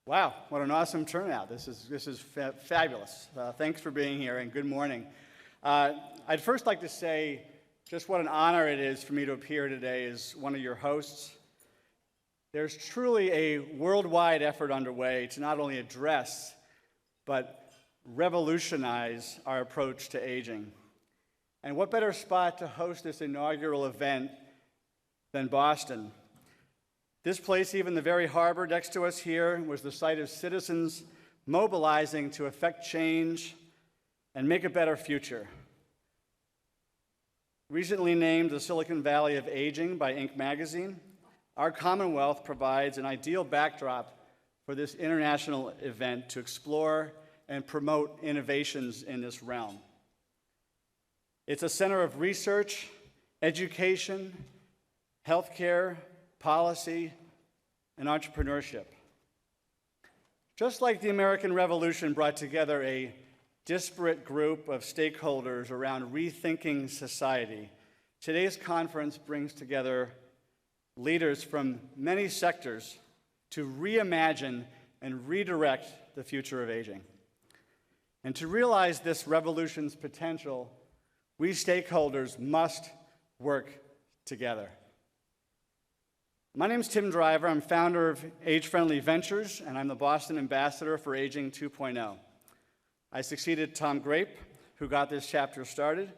Wow, what an awesome turnout. This is fabulous. Thanks for being here, and good morning. I'd first like to say just what an honor it is for me to appear today as one of your hosts. There's truly a worldwide effort underway to not only address, but revolutionize our approach to aging. And what better spot to host this inaugural event than Boston? This place, even the very harbor next to us here, was the site of citizens mobilizing to effect change and make a better future. Recently named the Silicon Valley of Aging by Inc. magazine, our Commonwealth provides an ideal backdrop for this international event to explore and promote innovations in this realm. It's a center of research, education, healthcare, policy, and entrepreneurship. Just like the American Revolution brought together a disparate group of stakeholders around rethinking society, today's conference brings together leaders from many sectors to reimagine and redirect the future of aging. And to realize this revolution's potential, we stakeholders must work together. My name is Tim Driver. I'm founder of Age Friendly Ventures, and I'm the Boston Ambassador for Aging 2.0. I succeeded Tom Grape, who got this chapter started.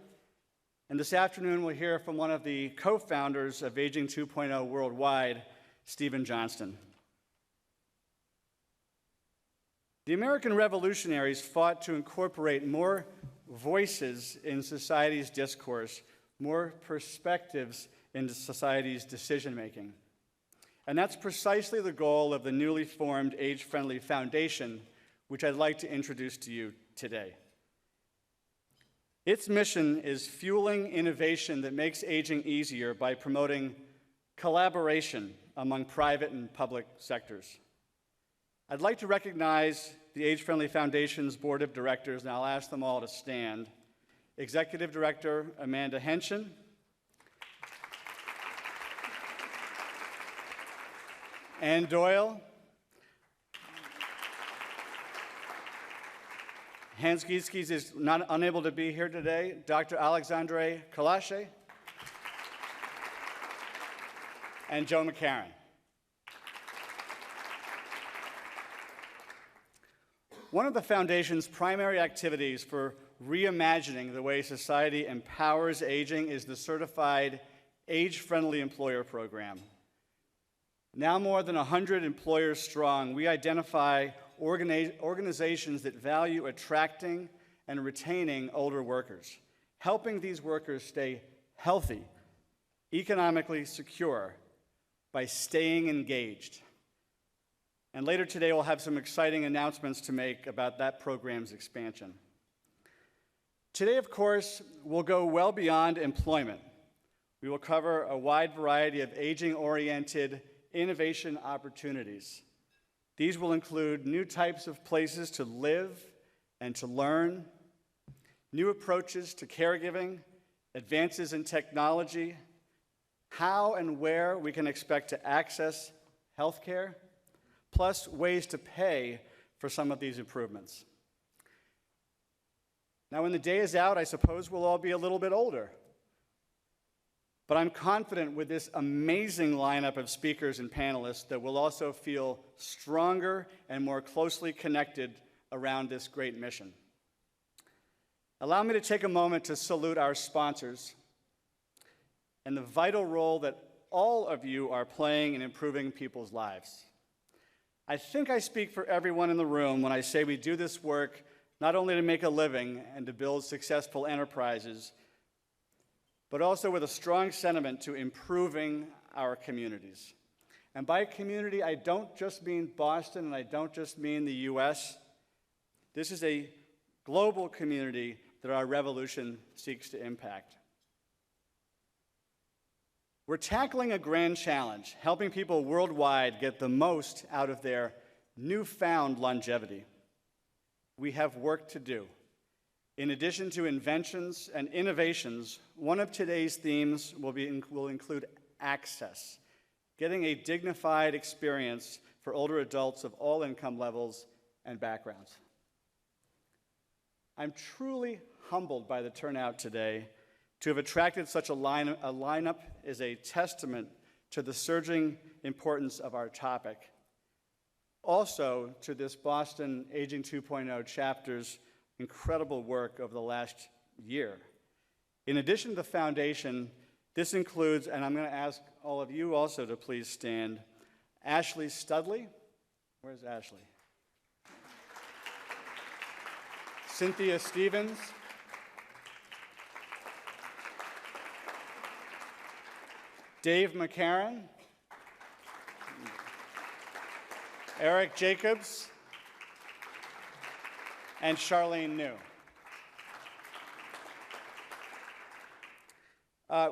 And this afternoon, we'll hear from one of the co-founders of Aging 2.0 Worldwide, Stephen Johnston. The American revolutionaries fought to incorporate more voices in society's discourse, more perspectives into society's decision-making. And that's precisely the goal of the newly formed Age Friendly Foundation, which I'd like to introduce to you today. Its mission is fueling innovation that makes aging easier by promoting collaboration among private and public sectors. I'd like to recognize the Age Friendly Foundation's Board of Directors, and I'll ask them all to stand. Executive Director Amanda Henshin, Ann Doyle, Hans Gietzkes is unable to be here today, Dr. Alexandre Kalache, and Joe McCarron. One of the Foundation's primary activities for reimagining the way society empowers aging is the Certified Age-Friendly Employer Program. Now more than 100 employers strong, we identify organizations that value attracting and retaining older workers, helping these workers stay healthy, economically secure by staying engaged. And later today, we'll have some exciting announcements to make about that program's expansion. Today, of course, we'll go well beyond employment. We will cover a wide variety of aging-oriented innovation opportunities. These will include new types of places to live and to learn, new approaches to caregiving, advances in technology, how and where we can expect to access healthcare, plus ways to pay for some of these improvements. Now, when the day is out, I suppose we'll all be a little bit older. But I'm confident with this amazing lineup of speakers and panelists that we'll also feel stronger and more closely connected around this great mission. Allow me to take a moment to salute our sponsors and the vital role that all of you are playing in improving people's lives. I think I speak for everyone in the room when I say we do this work not only to make a living and to build successful enterprises, but also with a strong sentiment to improving our communities. And by community, I don't just mean Boston, and I don't just mean the US. This is a global community that our revolution seeks to impact. We're tackling a grand challenge, helping people worldwide get the most out of their newfound longevity. We have work to do. In addition to inventions and innovations, one of today's themes will include access, getting a dignified experience for older adults of all income levels and backgrounds. I'm truly humbled by the turnout today. To have attracted such a lineup is a testament to the surging importance of our topic. Also, to this Boston Aging 2.0 chapter's incredible work over the last year. In addition to the foundation, this includes, and I'm going to ask all of you also to please stand, Ashley Studley. Where's Ashley? Cynthia Stevens. Dave McCarron. Eric Jacobs. And Charlene New.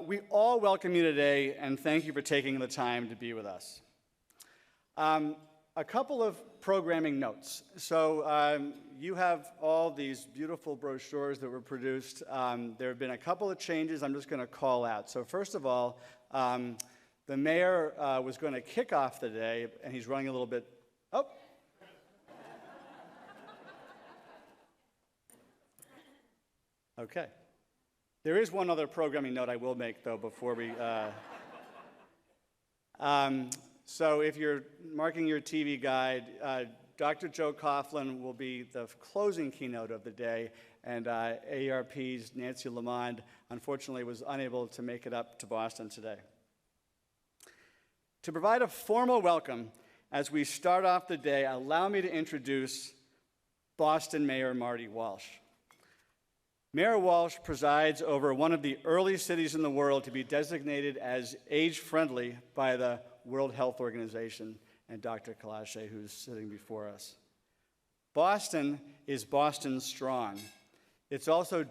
We all welcome you today, and thank you for taking the time to be with us. A couple of programming notes. So you have all these beautiful brochures that were produced. There have been a couple of changes I'm just going to call out. So first of all, the mayor was going to kick off the day, and he's running a little bit. Oh. Okay. There is one other programming note I will make, though, before we... So if you're marking your TV guide, Dr. Joe Coughlin will be the closing keynote of the day, and AARP's Nancy Lamond, unfortunately, was unable to make it up to Boston today. To provide a formal welcome as we start off the day, allow me to introduce Boston Mayor Marty Walsh. Mayor Walsh presides over one of the early cities in the world to be designated as age-friendly by the World Health Organization and Dr. Kalache, who's sitting before us. Boston is Boston strong. It's also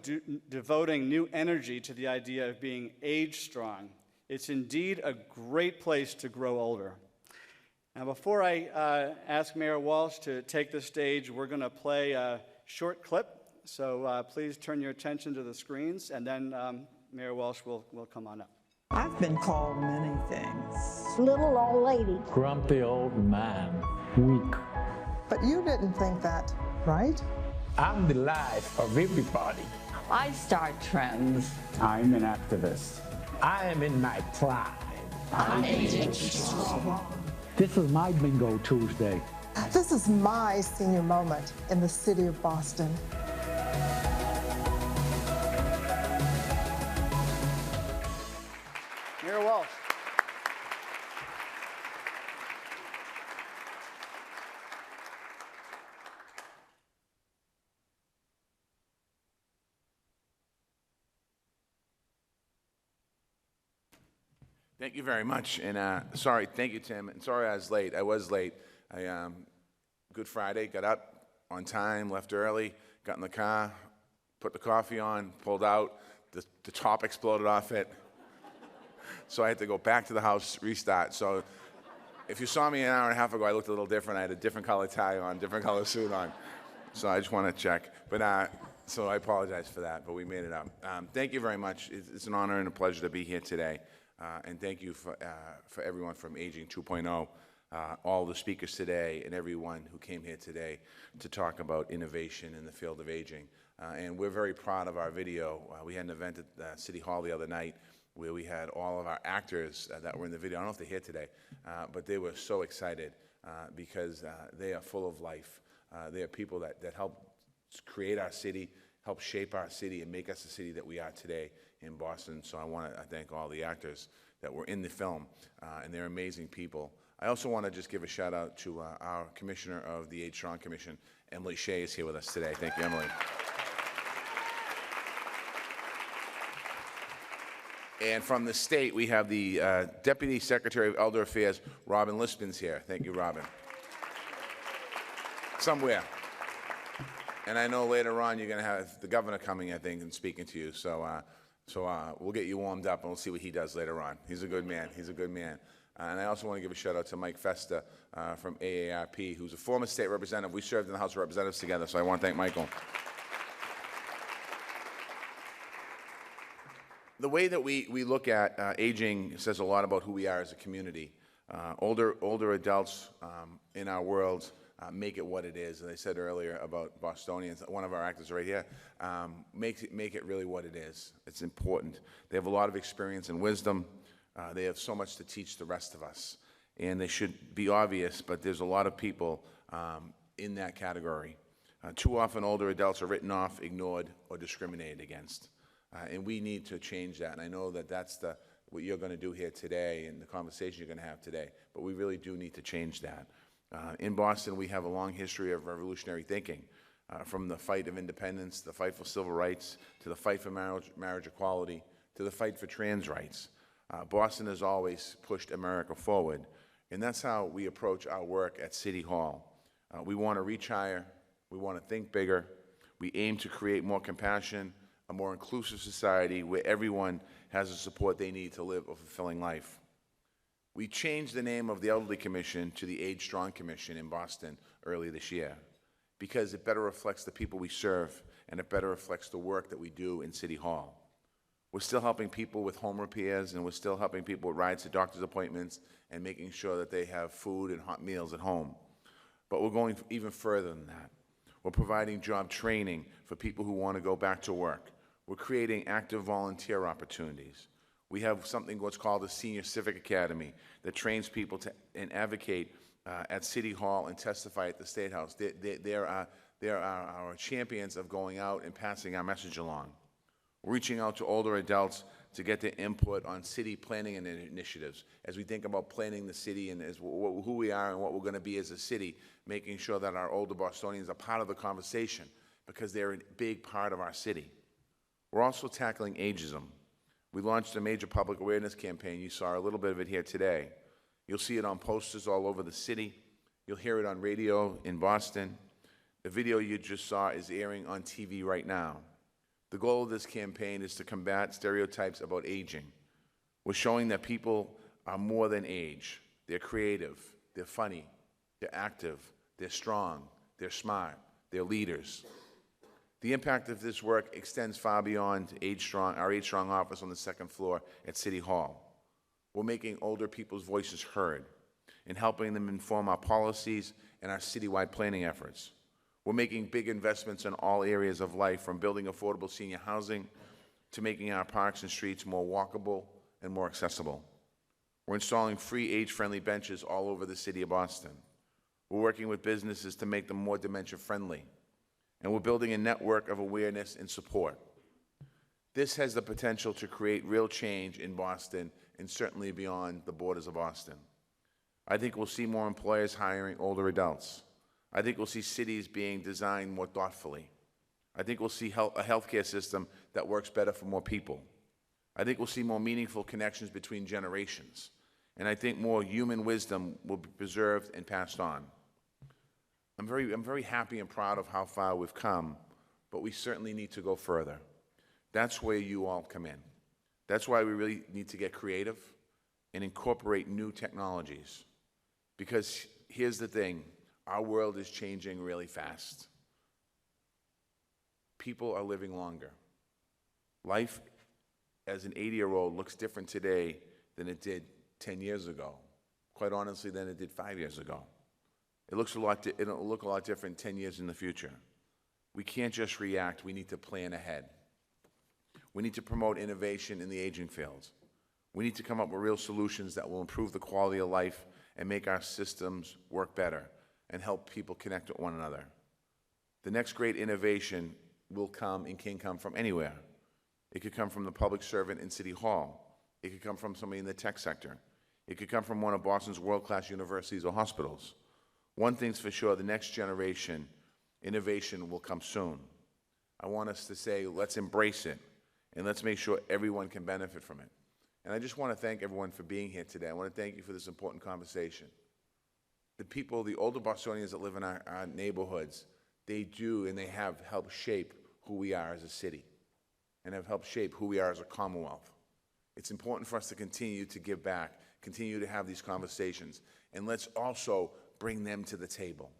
devoting new energy to the idea of being age-strong. It's indeed a great place to grow older. Now, before I ask Mayor Walsh to take the stage, we're going to play a short clip. So please turn your attention to the screens, and then Mayor Walsh will come on up. I've been called many things. Little old lady. Grumpy old man, weak. But you didn't think that, right? I'm the life of everybody. I start trends. I'm an activist. I am in my prime. I'm aging strong. This is my Bingo Tuesday. This is my senior moment in the city of Boston. Mayor Walsh. Thank you very much, and sorry, thank you, Tim, and sorry I was late. I was late. Good Friday, got up on time, left early, got in the car, put the coffee on, pulled out, the top exploded off it, so I had to go back to the house, restart. So if you saw me an hour and a half ago, I looked a little different. I had a different color tie on, different color suit on, so I just want to check. But so I apologize for that, but we made it up. Thank you very much. It's an honor and a pleasure to be here today. And thank you for everyone from Aging 2.0, all the speakers today, and everyone who came here today to talk about innovation in the field of aging. And we're very proud of our video. We had an event at City Hall the other night where we had all of our actors that were in the video. I don't know if they're here today, but they were so excited because they are full of life. They are people that help create our city, help shape our city, and make us the city that we are today in Boston. So I want to thank all the actors that were in the film, and they're amazing people. I also want to just give a shout out to our Commissioner of the Age Strong Commission, Emily Shea, is here with us today. Thank you, Emily. And from the state, we have the Deputy Secretary of Elder Affairs, Robin Lispin's here. Thank you, Robin. Somewhere. And I know later on you're going to have the governor coming, I think, and speaking to you. So we'll get you warmed up, and we'll see what he does later on. He's a good man. He's a good man. And I also want to give a shout out to Mike Festa from AARP, who's a former state representative. We served in the House of Representatives together, so I want to thank Michael. The way that we look at aging says a lot about who we are as a community. Older adults in our world make it what it is. As I said earlier about Bostonians, one of our actors right here, make it really what it is. It's important. They have a lot of experience and wisdom. They have so much to teach the rest of us. And they should be obvious, but there's a lot of people in that category. Too often older adults are written off, ignored, or discriminated against. And we need to change that. And I know that that's what you're going to do here today and the conversation you're going to have today, but we really do need to change that. In Boston, we have a long history of revolutionary thinking, from the fight of independence, the fight for civil rights, to the fight for marriage equality, to the fight for trans rights. Boston has always pushed America forward, and that's how we approach our work at City Hall. We want to reach higher, we want to think bigger, we aim to create more compassion, a more inclusive society where everyone has the support they need to live a fulfilling life. We changed the name of the Elderly Commission to the Age Strong Commission in Boston earlier this year because it better reflects the people we serve and it better reflects the work that we do in City Hall. We're still helping people with home repairs, and we're still helping people with rides to doctor's appointments and making sure that they have food and hot meals at home. But we're going even further than that. We're providing job training for people who want to go back to work. We're creating active volunteer opportunities. We have something what's called a Senior Civic Academy that trains people to and advocate at City Hall and testify at the State House. They're our champions of going out and passing our message along. We're reaching out to older adults to get their input on city planning and initiatives as we think about planning the city and as who we are and what we're going to be as a city, making sure that our older Bostonians are part of the conversation because they're a big part of our city. We're also tackling ageism. We launched a major public awareness campaign. You saw a little bit of it here today. You'll see it on posters all over the city. You'll hear it on radio in Boston. The video you just saw is airing on TV right now. The goal of this campaign is to combat stereotypes about aging. We're showing that people are more than age. They're creative, they're funny, they're active, they're strong, they're smart, they're leaders. The impact of this work extends far beyond our Age Strong office on the second floor at City Hall. We're making older people's voices heard and helping them inform our policies and our citywide planning efforts. We're making big investments in all areas of life, from building affordable senior housing to making our parks and streets more walkable and more accessible. We're installing free age-friendly benches all over the city of Boston. We're working with businesses to make them more dementia-friendly. And we're building a network of awareness and support. This has the potential to create real change in Boston and certainly beyond the borders of Boston. I think we'll see more employers hiring older adults. I think we'll see cities being designed more thoughtfully. I think we'll see a healthcare system that works better for more people. I think we'll see more meaningful connections between generations. And I think more human wisdom will be preserved and passed on. I'm very happy and proud of how far we've come, but we certainly need to go further. That's where you all come in. That's why we really need to get creative and incorporate new technologies. Because here's the thing, our world is changing really fast. People are living longer. Life as an 80-year-old looks different today than it did 10 years ago. Quite honestly, than it did 5 years ago. It'll look a lot different 10 years in the future. We can't just react, we need to plan ahead. We need to promote innovation in the aging field. We need to come up with real solutions that will improve the quality of life and make our systems work better and help people connect with one another. The next great innovation will come and can come from anywhere. It could come from the public servant in City Hall. It could come from somebody in the tech sector. It could come from one of Boston's world-class universities or hospitals. One thing's for sure, the next generation, innovation will come soon. I want us to say, let's embrace it, and let's make sure everyone can benefit from it. And I just want to thank everyone for being here today. I want to thank you for this important conversation. The people, the older Bostonians that live in our neighborhoods, they do and they have helped shape who we are as a city and have helped shape who we are as a Commonwealth. It's important for us to continue to give back, continue to have these conversations, and let's also bring them to the table.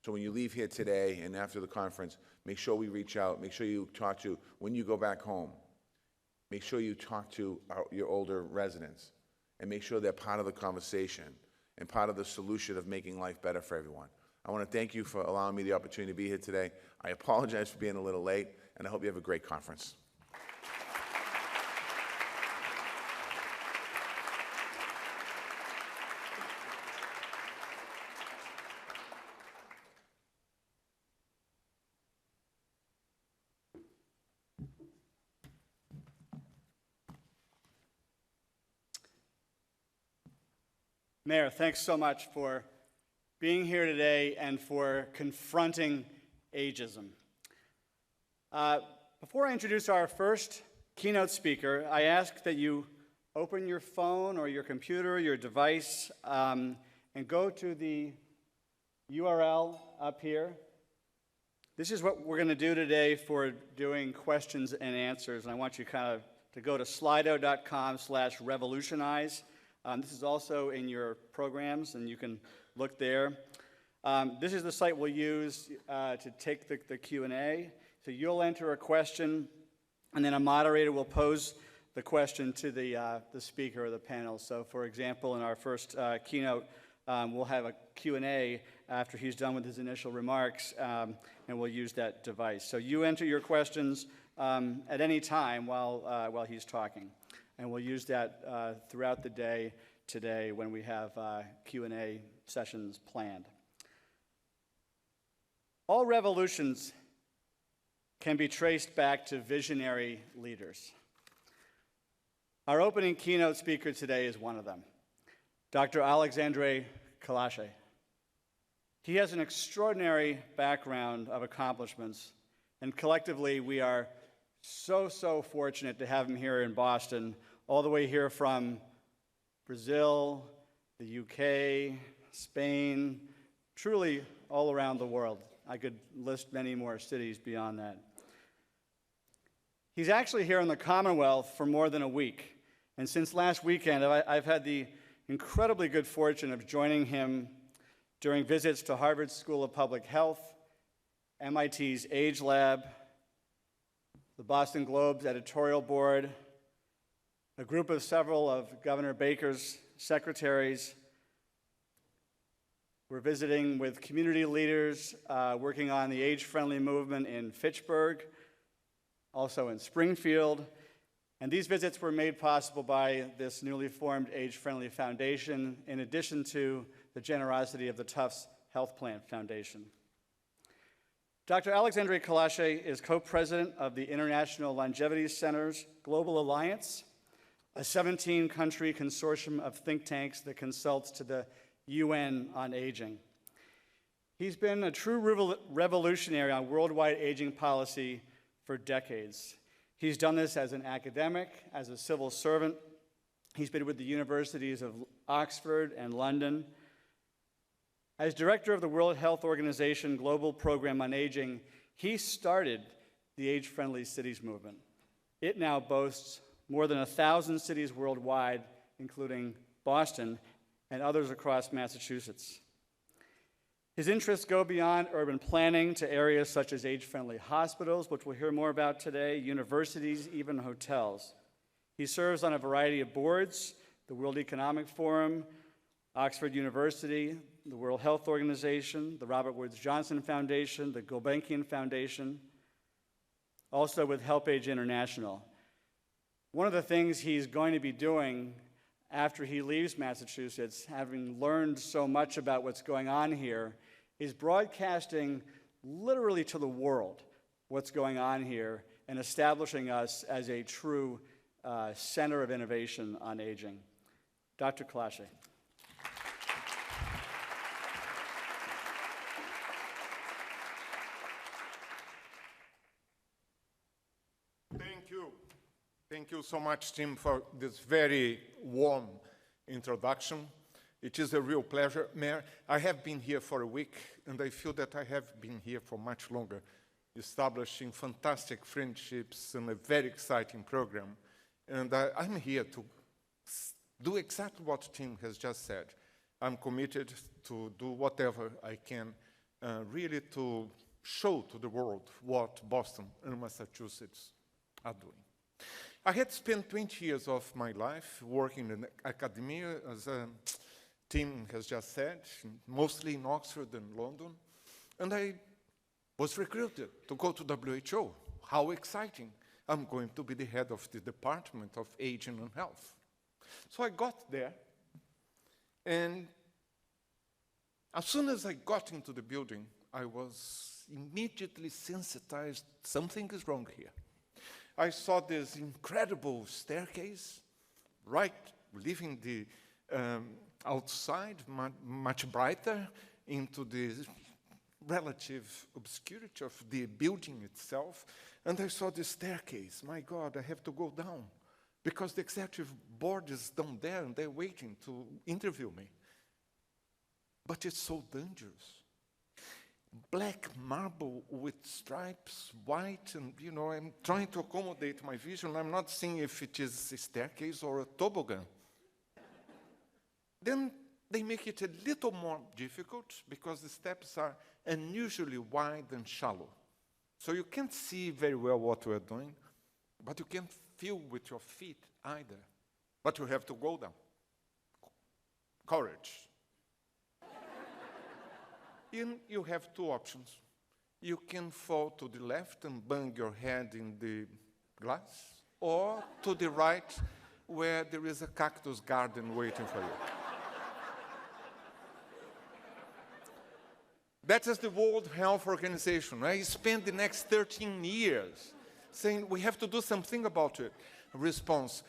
So when you leave here today and after the conference, make sure we reach out, make sure you talk to, when you go back home, make sure you talk to your older residents and make sure they're part of the conversation and part of the solution of making life better for everyone. I want to thank you for allowing me the opportunity to be here today. I apologize for being a little late, and I hope you have a great conference. Mayor, thanks so much for being here today and for confronting ageism. Before I introduce our first keynote speaker, I ask that you open your phone or your computer, your device, and go to the URL up here. This is what we're going to do today for doing questions and answers, and I want you to go to slido.com/revolutionize. This is also in your programs, and you can look there. This is the site we'll use to take the Q&A. So you'll enter a question, and then a moderator will pose the question to the speaker or the panel. So, for example, in our first keynote, we'll have a Q&A after he's done with his initial remarks, and we'll use that device. So you enter your questions at any time while he's talking. And we'll use that throughout the day today when we have Q&A sessions planned. All revolutions can be traced back to visionary leaders. Our opening keynote speaker today is one of them, Dr. Alexandre Kalache. He has an extraordinary background of accomplishments, and collectively we are so fortunate to have him here in Boston, all the way here from Brazil, the UK, Spain, truly all around the world. I could list many more cities beyond that. He's actually here in the Commonwealth for more than a week, and since last weekend, I've had the incredibly good fortune of joining him during visits to Harvard School of Public Health, MIT's Age Lab, the Boston Globe's editorial board, a group of several of Governor Baker's secretaries. We're visiting with community leaders working on the age-friendly movement in Fitchburg, also in Springfield. And these visits were made possible by this newly formed Age-Friendly Foundation, in addition to the generosity of the Tufts Health Plan Foundation. Dr. Alexandre Kalache is co-president of the International Longevity Center's Global Alliance, a 17-country consortium of think tanks that consults to the UN on aging. He's been a true revolutionary on worldwide aging policy for decades. He's done this as an academic, as a civil servant. He's been with the universities of Oxford and London. As director of the World Health Organization Global Program on Aging, he started the Age-Friendly Cities movement. It now boasts more than 1,000 cities worldwide, including Boston and others across Massachusetts. His interests go beyond urban planning to areas such as age-friendly hospitals, which we'll hear more about today, universities, even hotels. He serves on a variety of boards, the World Economic Forum, Oxford University, the World Health Organization, the Robert Woods Johnson Foundation, the Gulbenkian Foundation, also with Help Age International. One of the things he's going to be doing after he leaves Massachusetts, having learned so much about what's going on here, is broadcasting literally to the world what's going on here and establishing us as a true center of innovation on aging. Dr. Kalache. Thank you. Thank you so much, Tim, for this very warm introduction. It is a real pleasure. Mayor, I have been here for a week, and I feel that I have been here for much longer, establishing fantastic friendships and a very exciting program. And I'm here to do exactly what Tim has just said. I'm committed to do whatever I can, really to show to the world what Boston and Massachusetts are doing. I had spent 20 years of my life working in academia, as Tim has just said, mostly in Oxford and London, and I was recruited to go to WHO. How exciting. I'm going to be the head of the Department of Aging and Health. So I got there, and as soon as I got into the building, I was immediately sensitized, something is wrong here. I saw this incredible staircase, right, leaving the outside, much brighter, into the relative obscurity of the building itself. And I saw the staircase. My God, I have to go down, because the executive board is down there, and they're waiting to interview me. But it's so dangerous. Black marble with stripes, white, and I'm trying to accommodate my vision. I'm not seeing if it is a staircase or a toboggan. Then they make it a little more difficult because the steps are unusually wide and shallow. So you can't see very well what we're doing, but you can't feel with your feet either. But you have to go down. Courage. And you have two options. You can fall to the left and bang your head in the glass, or to the right, where there is a cactus garden waiting for you. That is the World Health Organization. I spent the next 13 years saying we have to do something about it. Response,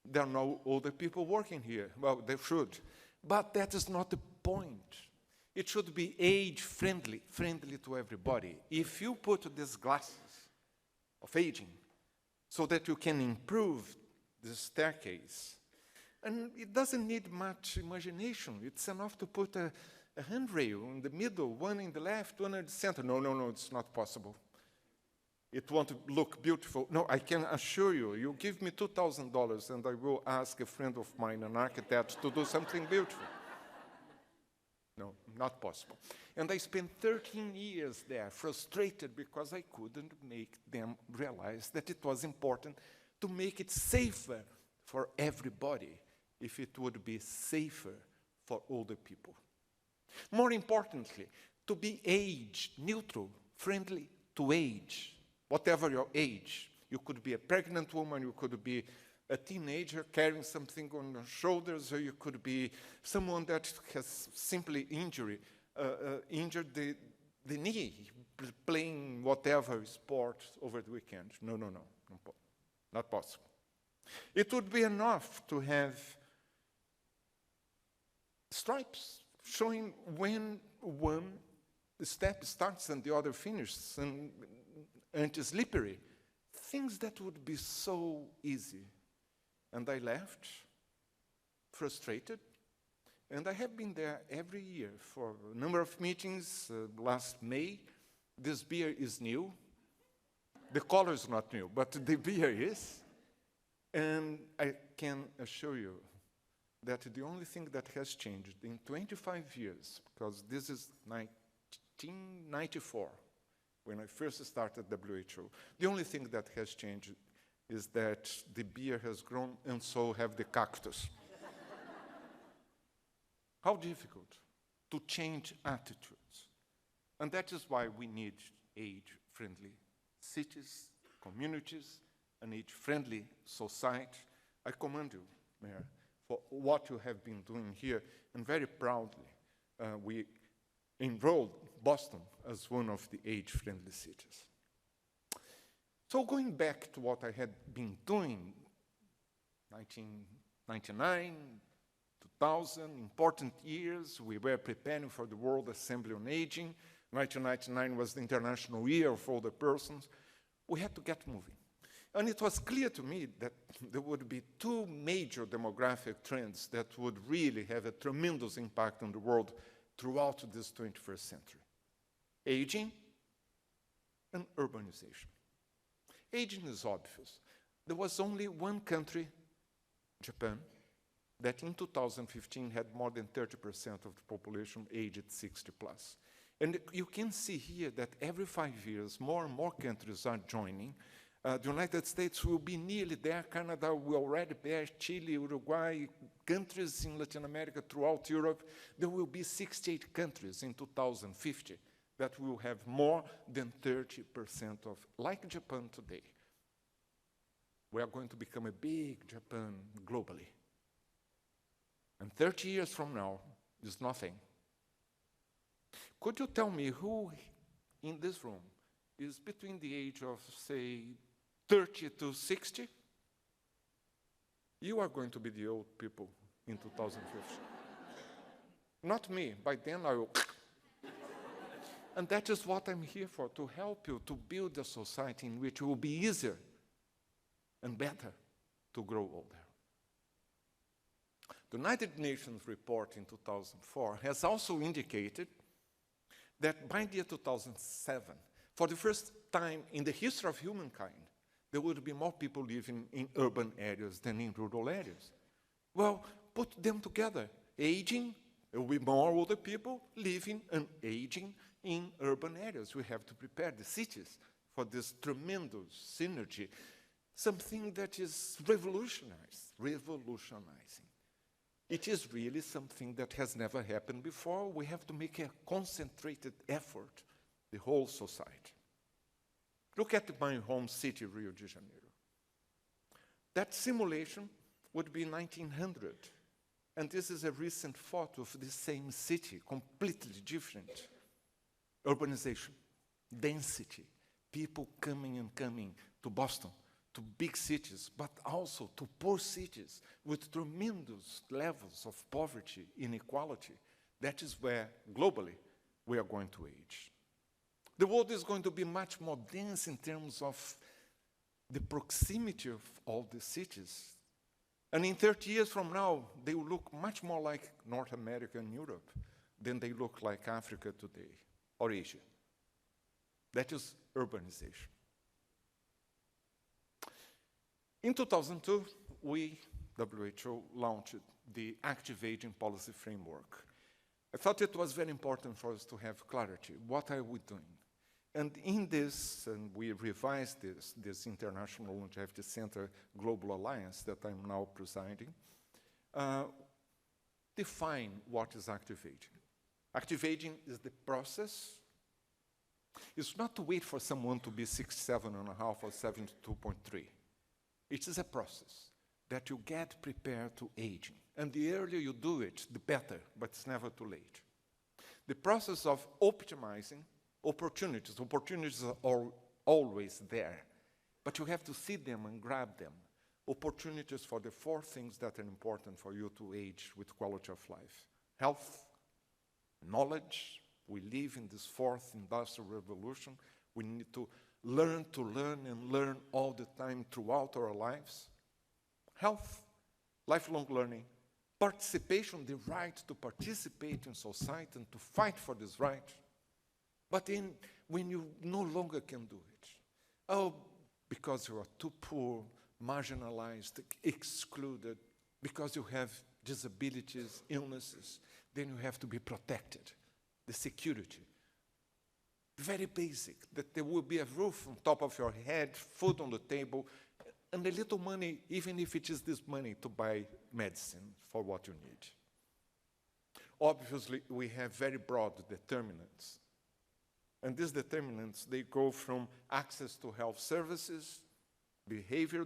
there are no older people working here. Well, they should. But that is not the point. It should be age-friendly, friendly to everybody. If you put these glasses of aging so that you can improve the staircase, and it doesn't need much imagination. It's enough to put a handrail in the middle, one in the left, one in the center. No, it's not possible. It won't look beautiful. No, I can assure you, you give me $2,000 and I will ask a friend of mine, an architect, to do something beautiful. No, not possible. And I spent 13 years there, frustrated because I couldn't make them realize that it was important to make it safer for everybody if it would be safer for older people. More importantly, to be age neutral, friendly to age, whatever your age. You could be a pregnant woman, you could be a teenager carrying something on your shoulders, or you could be someone that has simply injured the knee, playing whatever sport over the weekend. No, not possible. It would be enough to have stripes showing when one step starts and the other finishes, and anti-slippery. Things that would be so easy. And I left, frustrated, and I have been there every year for a number of meetings. Last May, this beer is new. The color is not new, but the beer is. And I can assure you that the only thing that has changed in 25 years, because this is 1994, when I first started WHO, the only thing that has changed is that the beer has grown and so have the cactus. How difficult to change attitudes. And that is why we need age-friendly cities, communities, an age-friendly society. I commend you, Mayor, for what you have been doing here, and very proudly, we enrolled Boston as one of the age-friendly cities. So going back to what I had been doing, 1999, 2000, important years, we were preparing for the World Assembly on Aging. 1999 was the International Year of Older Persons. We had to get moving. And it was clear to me that there would be two major demographic trends that would really have a tremendous impact on the world throughout this 21st century. Aging and urbanization. Aging is obvious. There was only one country, Japan, that in 2015 had more than 30% of the population aged 60 plus. And you can see here that every 5 years, more and more countries are joining The United States will be nearly there. Canada will already be, Chile, Uruguay, countries in Latin America, throughout Europe. There will be 68 countries in 2050 that will have more than 30% of, like Japan today. We are going to become a big Japan globally. And 30 years from now is nothing. Could you tell me who in this room is between the age of, say, 30 to 60? You are going to be the old people in 2050. Not me. By then I will. And that is what I'm here for, to help you to build a society in which it will be easier and better to grow older. The United Nations report in 2004 has also indicated that by the year 2007, for the first time in the history of humankind, there would be more people living in urban areas than in rural areas. Well, put them together. Aging, there will be more older people living and aging in urban areas. We have to prepare the cities for this tremendous synergy, something that is revolutionizing. It is really something that has never happened before. We have to make a concentrated effort, the whole society. Look at my home city, Rio de Janeiro. That simulation would be 1900. And this is a recent photo of the same city, completely different. Urbanization, density, people coming and coming to Boston, to big cities, but also to poor cities with tremendous levels of poverty, inequality. That is where, globally, we are going to age. The world is going to be much more dense in terms of the proximity of all the cities. And in 30 years from now, they will look much more like North America and Europe than they look like Africa today, or Asia. That is urbanization. In 2002, we, WHO, launched the Active Aging Policy Framework. I thought it was very important for us to have clarity. What are we doing? And in this, and we revised this International Longevity Center Global Alliance that I'm now presiding, define what is active aging. Active aging is the process. It's not to wait for someone to be 67.5 or 72.3. It is a process that you get prepared to aging. And the earlier you do it, the better, but it's never too late. The process of optimizing opportunities. Opportunities are always there, but you have to see them and grab them. Opportunities for the 4 things that are important for you to age with quality of life. Health, knowledge. We live in this 4th industrial revolution. We need to learn and learn all the time throughout our lives. Health, lifelong learning, participation, the right to participate in society and to fight for this right. But when you no longer can do it, because you are too poor, marginalized, excluded, because you have disabilities, illnesses, then you have to be protected. The security. Very basic, that there will be a roof on top of your head, food on the table, and a little money, even if it is this money, to buy medicine for what you need. Obviously, we have very broad determinants. And these determinants, they go from access to health services, behavior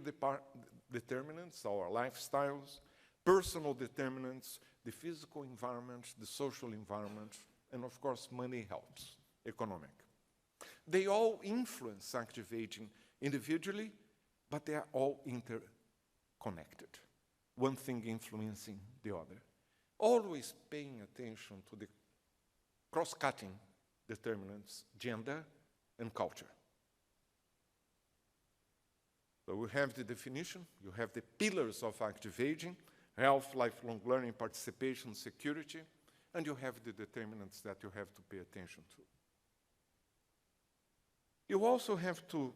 determinants, our lifestyles, personal determinants, the physical environment, the social environment, and of course, money helps, economic. They all influence active aging individually, but they are all interconnected, one thing influencing the other. Always paying attention to the cross-cutting determinants, gender and culture. So we have the definition, you have the pillars of active aging, health, lifelong learning, participation, security, and you have the determinants that you have to pay attention to. You also have to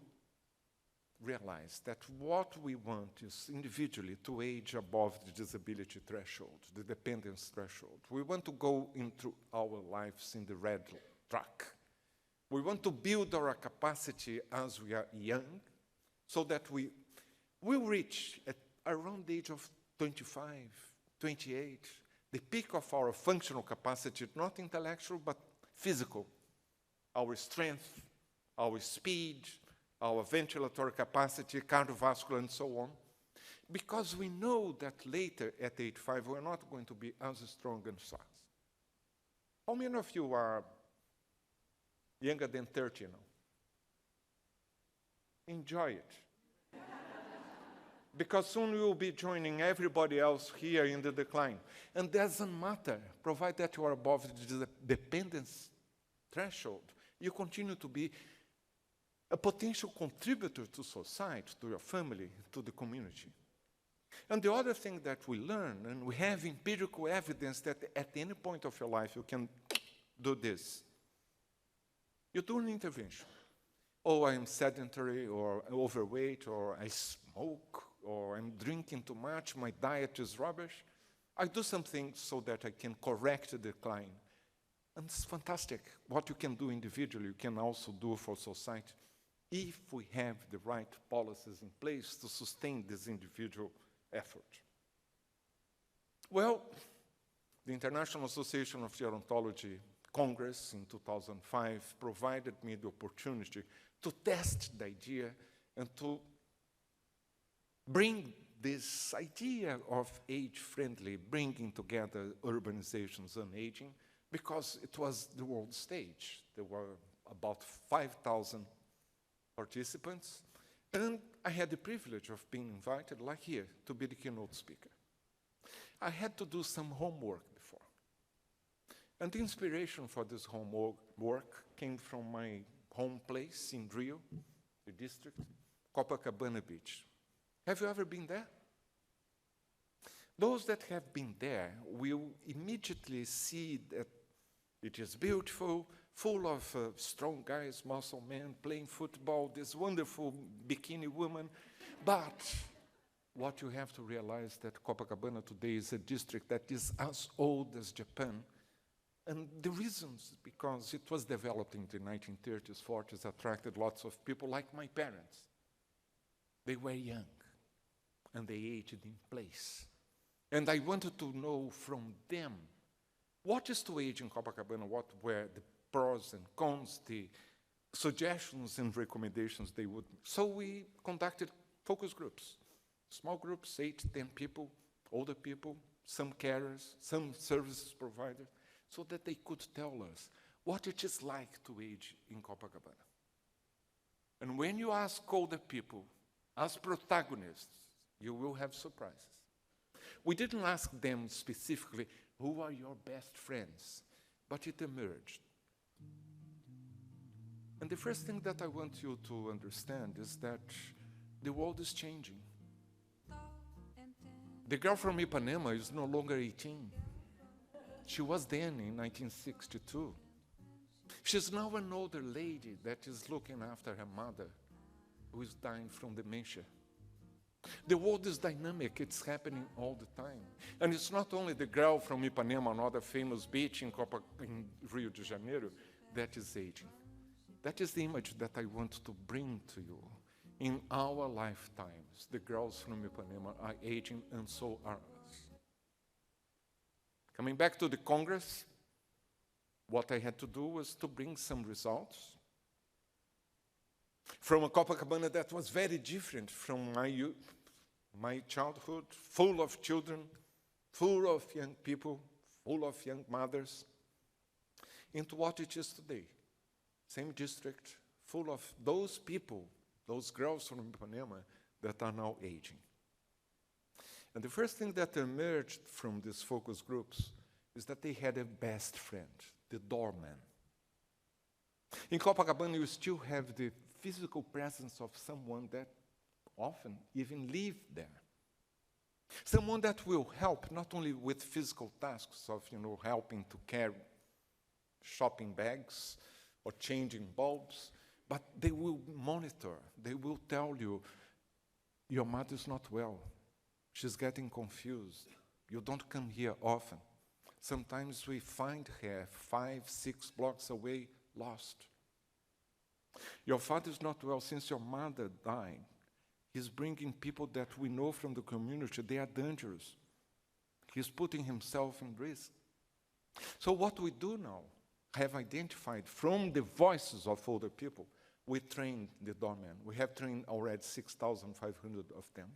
realize that what we want is individually to age above the disability threshold, the dependence threshold. We want to go into our lives in the red track. We want to build our capacity as we are young, so that we will reach at around the age of 25, 28, the peak of our functional capacity, not intellectual, but physical. Our strength, our speed, our ventilatory capacity, cardiovascular, and so on. Because we know that later at age 5, we're not going to be as strong and fast. How many of you are younger than 30 now? Enjoy it. Because soon we will be joining everybody else here in the decline. And doesn't matter, provided that you are above the dependence threshold, you continue to be a potential contributor to society, to your family, to the community. And the other thing that we learn, and we have empirical evidence that at any point of your life you can do this. You do an intervention. Oh, I'm sedentary, or overweight, or I smoke, or I'm drinking too much, my diet is rubbish. I do something so that I can correct the decline. And it's fantastic. What you can do individually, you can also do for society, if we have the right policies in place to sustain this individual effort. Well, the International Association of Gerontology Congress in 2005 provided me the opportunity to test the idea and to bring this idea of age-friendly, bringing together urbanizations and aging, because it was the world stage. There were about 5,000 participants, and I had the privilege of being invited, like here, to be the keynote speaker. I had to do some homework before. And the inspiration for this homework came from my home place in Rio, the district, Copacabana Beach. Have you ever been there? Those that have been there will immediately see that it is beautiful, full of strong guys, muscle men, playing football, this wonderful bikini woman. But what you have to realize that Copacabana today is a district that is as old as Japan. And the reasons, because it was developed in the 1930s, 40s, attracted lots of people like my parents. They were young, and they aged in place. And I wanted to know from them, what is to age in Copacabana? What were the pros and cons, the suggestions and recommendations they would make? So we conducted focus groups, small groups, 8, 10 people, older people, some carers, some services providers, so that they could tell us what it is like to age in Copacabana. And when you ask older people, as protagonists, you will have surprises. We didn't ask them specifically, who are your best friends? But it emerged. And the first thing that I want you to understand is that the world is changing. The girl from Ipanema is no longer 18. She was then in 1962. She's now an older lady that is looking after her mother, who is dying from dementia. The world is dynamic, it's happening all the time. And it's not only the girl from Ipanema, another famous beach in Rio de Janeiro, that is aging. That is the image that I want to bring to you. In our lifetimes, the girls from Ipanema are aging, and so are us. Coming back to the Congress, what I had to do was to bring some results from a Copacabana that was very different from my youth, my childhood, full of children, full of young people, full of young mothers, into what it is today. Same district, full of those people, those girls from Ipanema that are now aging. And the first thing that emerged from these focus groups is that they had a best friend, the doorman. In Copacabana, you still have the physical presence of someone that often even live there. Someone that will help not only with physical tasks of, helping to carry shopping bags or changing bulbs, but they will monitor. They will tell you, your mother is not well. She's getting confused. You don't come here often. Sometimes we find her 5, 6 blocks away, lost. Your father is not well since your mother died. He's bringing people that we know from the community, they are dangerous. He's putting himself in risk. So what we do now, have identified from the voices of older people, we train the doormen. We have trained already 6,500 of them.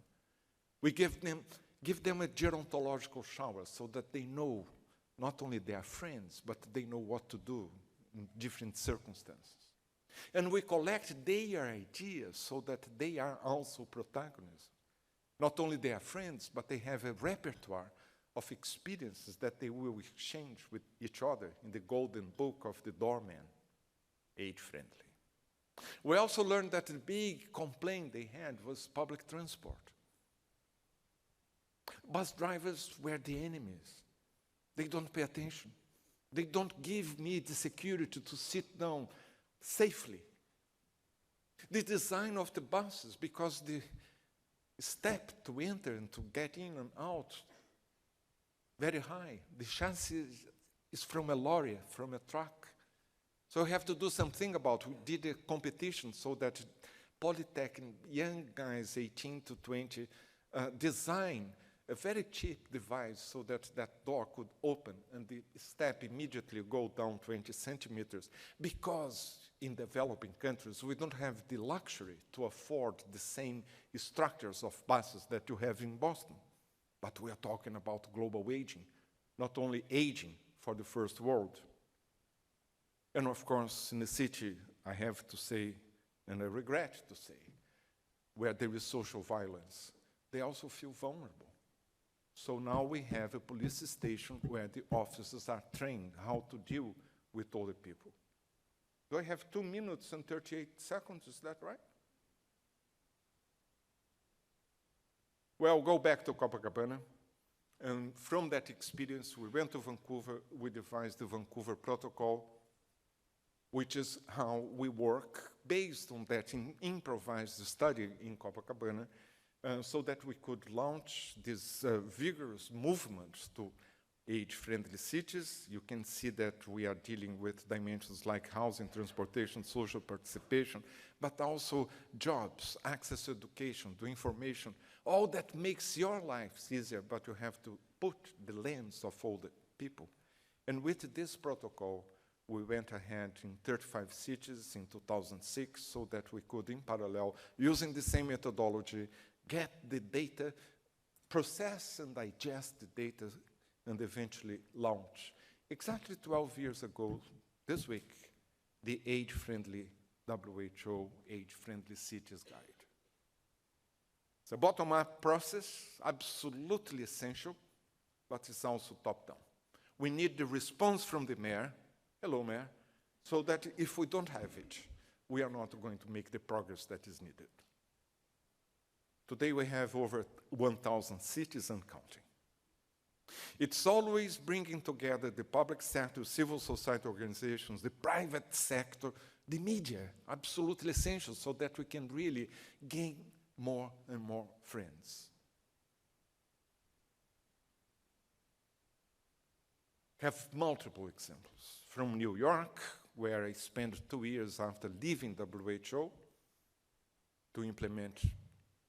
We give them a gerontological shower so that they know not only their friends, but they know what to do in different circumstances. And we collect their ideas so that they are also protagonists. Not only their friends, but they have a repertoire of experiences that they will exchange with each other in the golden book of the doorman, age-friendly. We also learned that the big complaint they had was public transport. Bus drivers were the enemies. They don't pay attention. They don't give me the security to sit down safely. The design of the buses, because the step to enter and to get in and out, very high. The chassis is from a lorry, from a truck. So we have to do something about it. We did a competition so that Polytechnic, young guys, 18 to 20, design a very cheap device so that that door could open and the step immediately go down 20 centimeters. Because in developing countries, we don't have the luxury to afford the same structures of buses that you have in Boston. But we are talking about global aging, not only aging for the first world. And of course, in the city, I have to say, and I regret to say, where there is social violence, they also feel vulnerable. So now we have a police station where the officers are trained how to deal with older people. Do I have 2 minutes and 38 seconds? Is that right? Well, go back to Copacabana. And from that experience, we went to Vancouver. We devised the Vancouver Protocol, which is how we work based on that improvised study in Copacabana, so that we could launch this vigorous movement to age-friendly cities. You can see that we are dealing with dimensions like housing, transportation, social participation, but also jobs, access to education, to information, all that makes your lives easier, but you have to put the lens of older people. And with this protocol, we went ahead in 35 cities in 2006 so that we could, in parallel, using the same methodology, get the data, process and digest the data, and eventually launch. Exactly 12 years ago, this week, the age-friendly WHO Age-Friendly Cities Guide. It's a bottom-up process, absolutely essential, but it's also top-down. We need the response from the mayor, hello mayor, so that if we don't have it, we are not going to make the progress that is needed. Today we have over 1,000 cities and counting. It's always bringing together the public sector, civil society organizations, the private sector, the media, absolutely essential so that we can really gain more and more friends. Have multiple examples. From New York, where I spent 2 years after leaving WHO to implement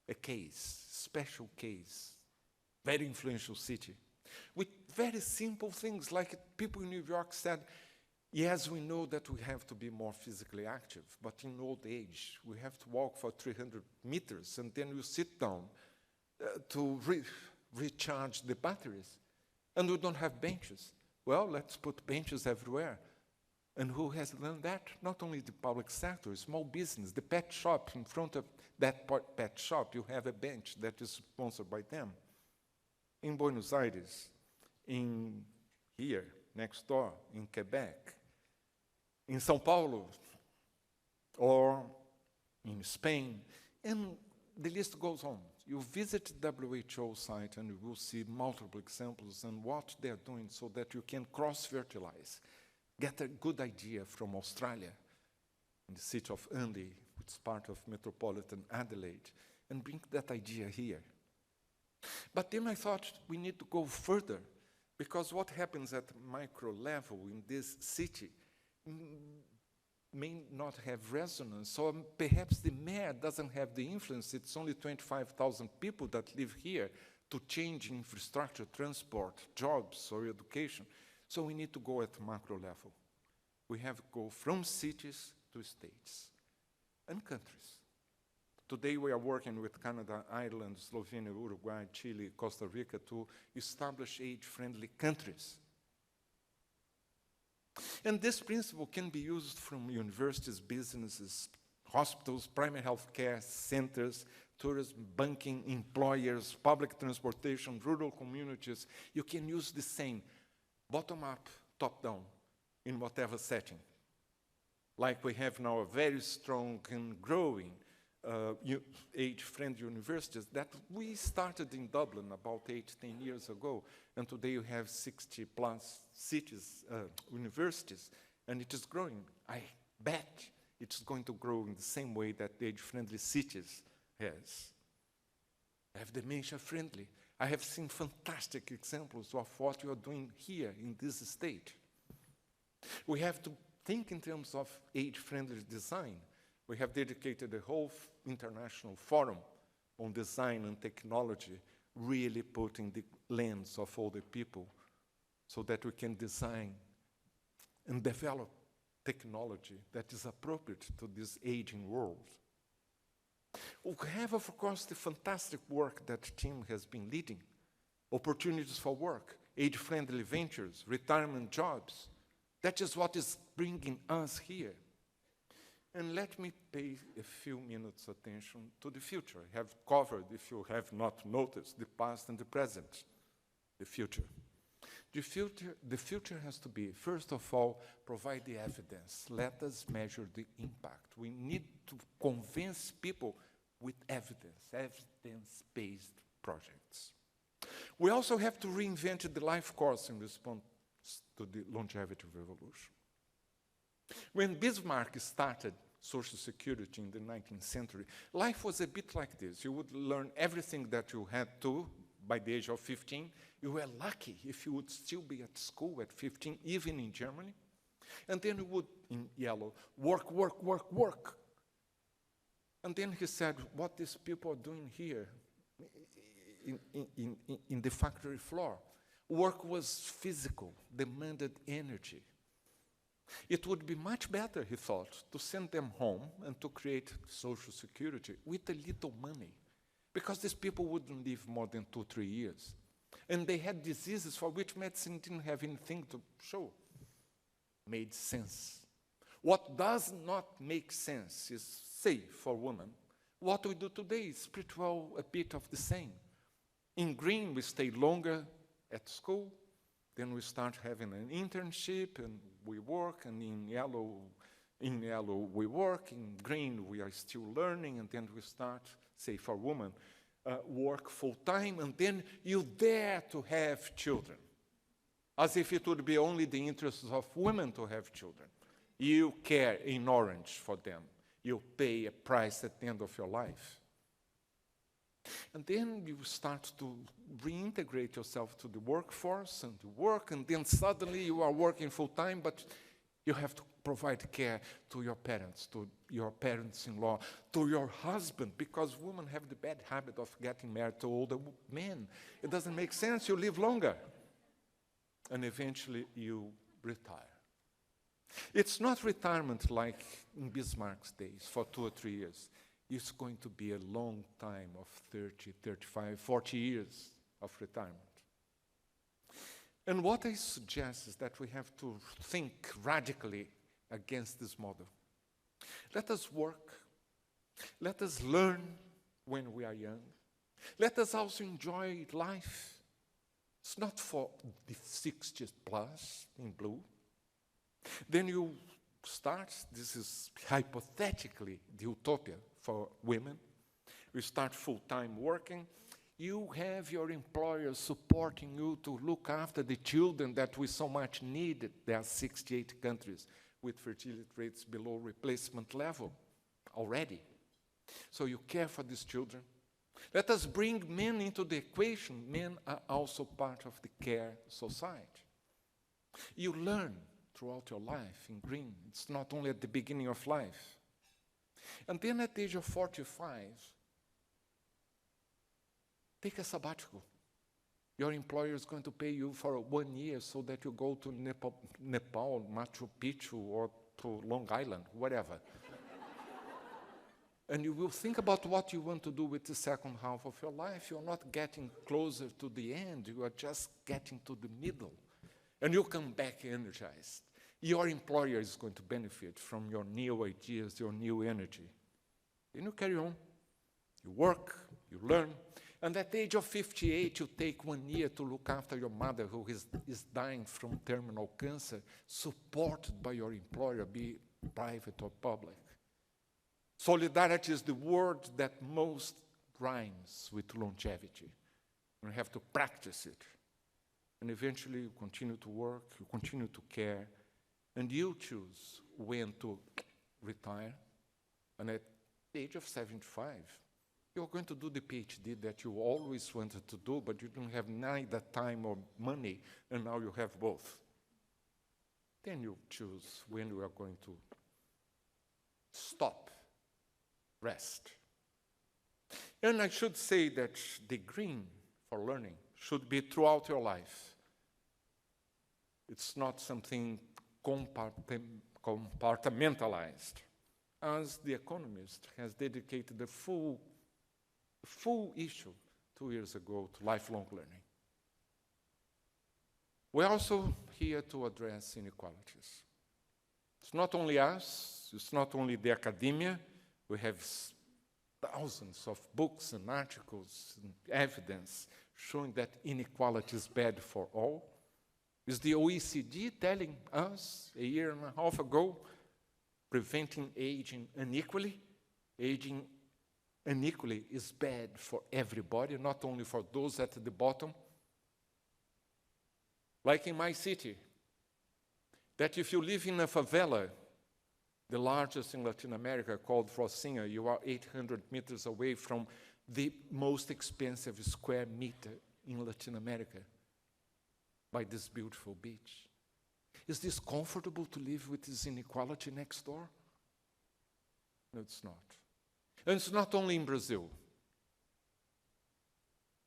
a case, special case, very influential city, with very simple things like people in New York said, yes, we know that we have to be more physically active, but in old age, we have to walk for 300 meters, and then you sit down to recharge the batteries, and we don't have benches. Well, let's put benches everywhere. And who has done that? Not only the public sector, small business, the pet shop. In front of that pet shop, you have a bench that is sponsored by them. In Buenos Aires, in here, next door, in Quebec, in São Paulo, or in Spain, and the list goes on. You visit the WHO site and you will see multiple examples and what they're doing so that you can cross-fertilize. Get a good idea from Australia, in the city of Andy, which is part of metropolitan Adelaide, and bring that idea here. But then I thought we need to go further, because what happens at micro level in this city may not have resonance, or perhaps the mayor doesn't have the influence. It's only 25,000 people that live here to change infrastructure, transport, jobs, or education. So we need to go at macro level. We have to go from cities to states and countries. Today we are working with Canada, Ireland, Slovenia, Uruguay, Chile, Costa Rica to establish age-friendly countries. And this principle can be used from universities, businesses, hospitals, primary health care centers, tourism, banking, employers, public transportation, rural communities. You can use the same bottom-up, top-down in whatever setting. Like we have now a very strong and growing age-friendly universities that we started in Dublin about 8-10 years ago, and today you have 60+ cities, universities, and it is growing. I bet it's going to grow in the same way that the age-friendly cities has. I have dementia-friendly. I have seen fantastic examples of what you are doing here in this state. We have to think in terms of age-friendly design. We have dedicated a whole international forum on design and technology, really putting the lens of all the people so that we can design and develop technology that is appropriate to this aging world. We have, of course, the fantastic work that Tim has been leading. Opportunities for work, age-friendly ventures, retirement jobs. That is what is bringing us here. And let me pay a few minutes attention to the future. I have covered, if you have not noticed, the past and the present, the future. The future has to be, first of all, provide the evidence. Let us measure the impact. We need to convince people with evidence, evidence-based projects. We also have to reinvent the life course in response to the longevity revolution. When Bismarck started Social Security in the 19th century, life was a bit like this. You would learn everything that you had to by the age of 15. You were lucky if you would still be at school at 15, even in Germany. And then you would, in yellow, work, work, work, work. And then he said, what these people are doing here in the factory floor. Work was physical, demanded energy. It would be much better, he thought, to send them home and to create Social Security with a little money, because these people wouldn't live more than 2-3 years. And they had diseases for which medicine didn't have anything to show. Made sense. What does not make sense is, say, for women, what we do today is pretty well a bit of the same. In green, we stay longer at school, then we start having an internship and we work, and in yellow we work, in green we are still learning, and then we start, say for women, work full-time, and then you dare to have children, as if it would be only the interests of women to have children. You care in orange for them. You pay a price at the end of your life. And then you start to reintegrate yourself to the workforce and to work, and then suddenly you are working full-time, but you have to provide care to your parents-in-law, to your husband, because women have the bad habit of getting married to older men. It doesn't make sense. You live longer. And eventually you retire. It's not retirement like in Bismarck's days for 2 or 3 years. It's going to be a long time of 30, 35, 40 years of retirement. And what I suggest is that we have to think radically against this model. Let us work. Let us learn when we are young. Let us also enjoy life. It's not for the 60s plus in blue. Then you start, this is hypothetically the utopia for women. You start full-time working. You have your employer supporting you to look after the children that we so much need. There are 68 countries with fertility rates below replacement level already. So you care for these children. Let us bring men into the equation. Men are also part of the care society. You learn. throughout your life in green. It's not only at the beginning of life. And then at the age of 45, take a sabbatical. Your employer is going to pay you for 1 year so that you go to Nepal, Machu Picchu, or to Long Island, whatever. And you will think about what you want to do with the second half of your life. You're not getting closer to the end. You are just getting to the middle. And you come back energized. Your employer is going to benefit from your new ideas, your new energy. Then you carry on. You work, you learn. And at the age of 58, you take 1 year to look after your mother who is dying from terminal cancer, supported by your employer, be it private or public. Solidarity is the word that most rhymes with longevity. You have to practice it. And eventually you continue to work, you continue to care, and you choose when to retire. And at the age of 75, you're going to do the PhD that you always wanted to do, but you don't have neither time or money, and now you have both. Then you choose when you are going to stop, rest. And I should say that the green for learning should be throughout your life. It's not something compartmentalized, as The Economist has dedicated a full issue 2 years ago to lifelong learning. We're also here to address inequalities. It's not only us, it's not only the academia. We have thousands of books and articles and evidence showing that inequality is bad for all. Is the OECD telling us a year and a half ago, preventing aging unequally? Aging unequally is bad for everybody, not only for those at the bottom. Like in my city, that if you live in a favela, the largest in Latin America, called Rocinha, you are 800 meters away from the most expensive square meter in Latin America, by this beautiful beach. Is this comfortable to live with this inequality next door? No, it's not. And it's not only in Brazil.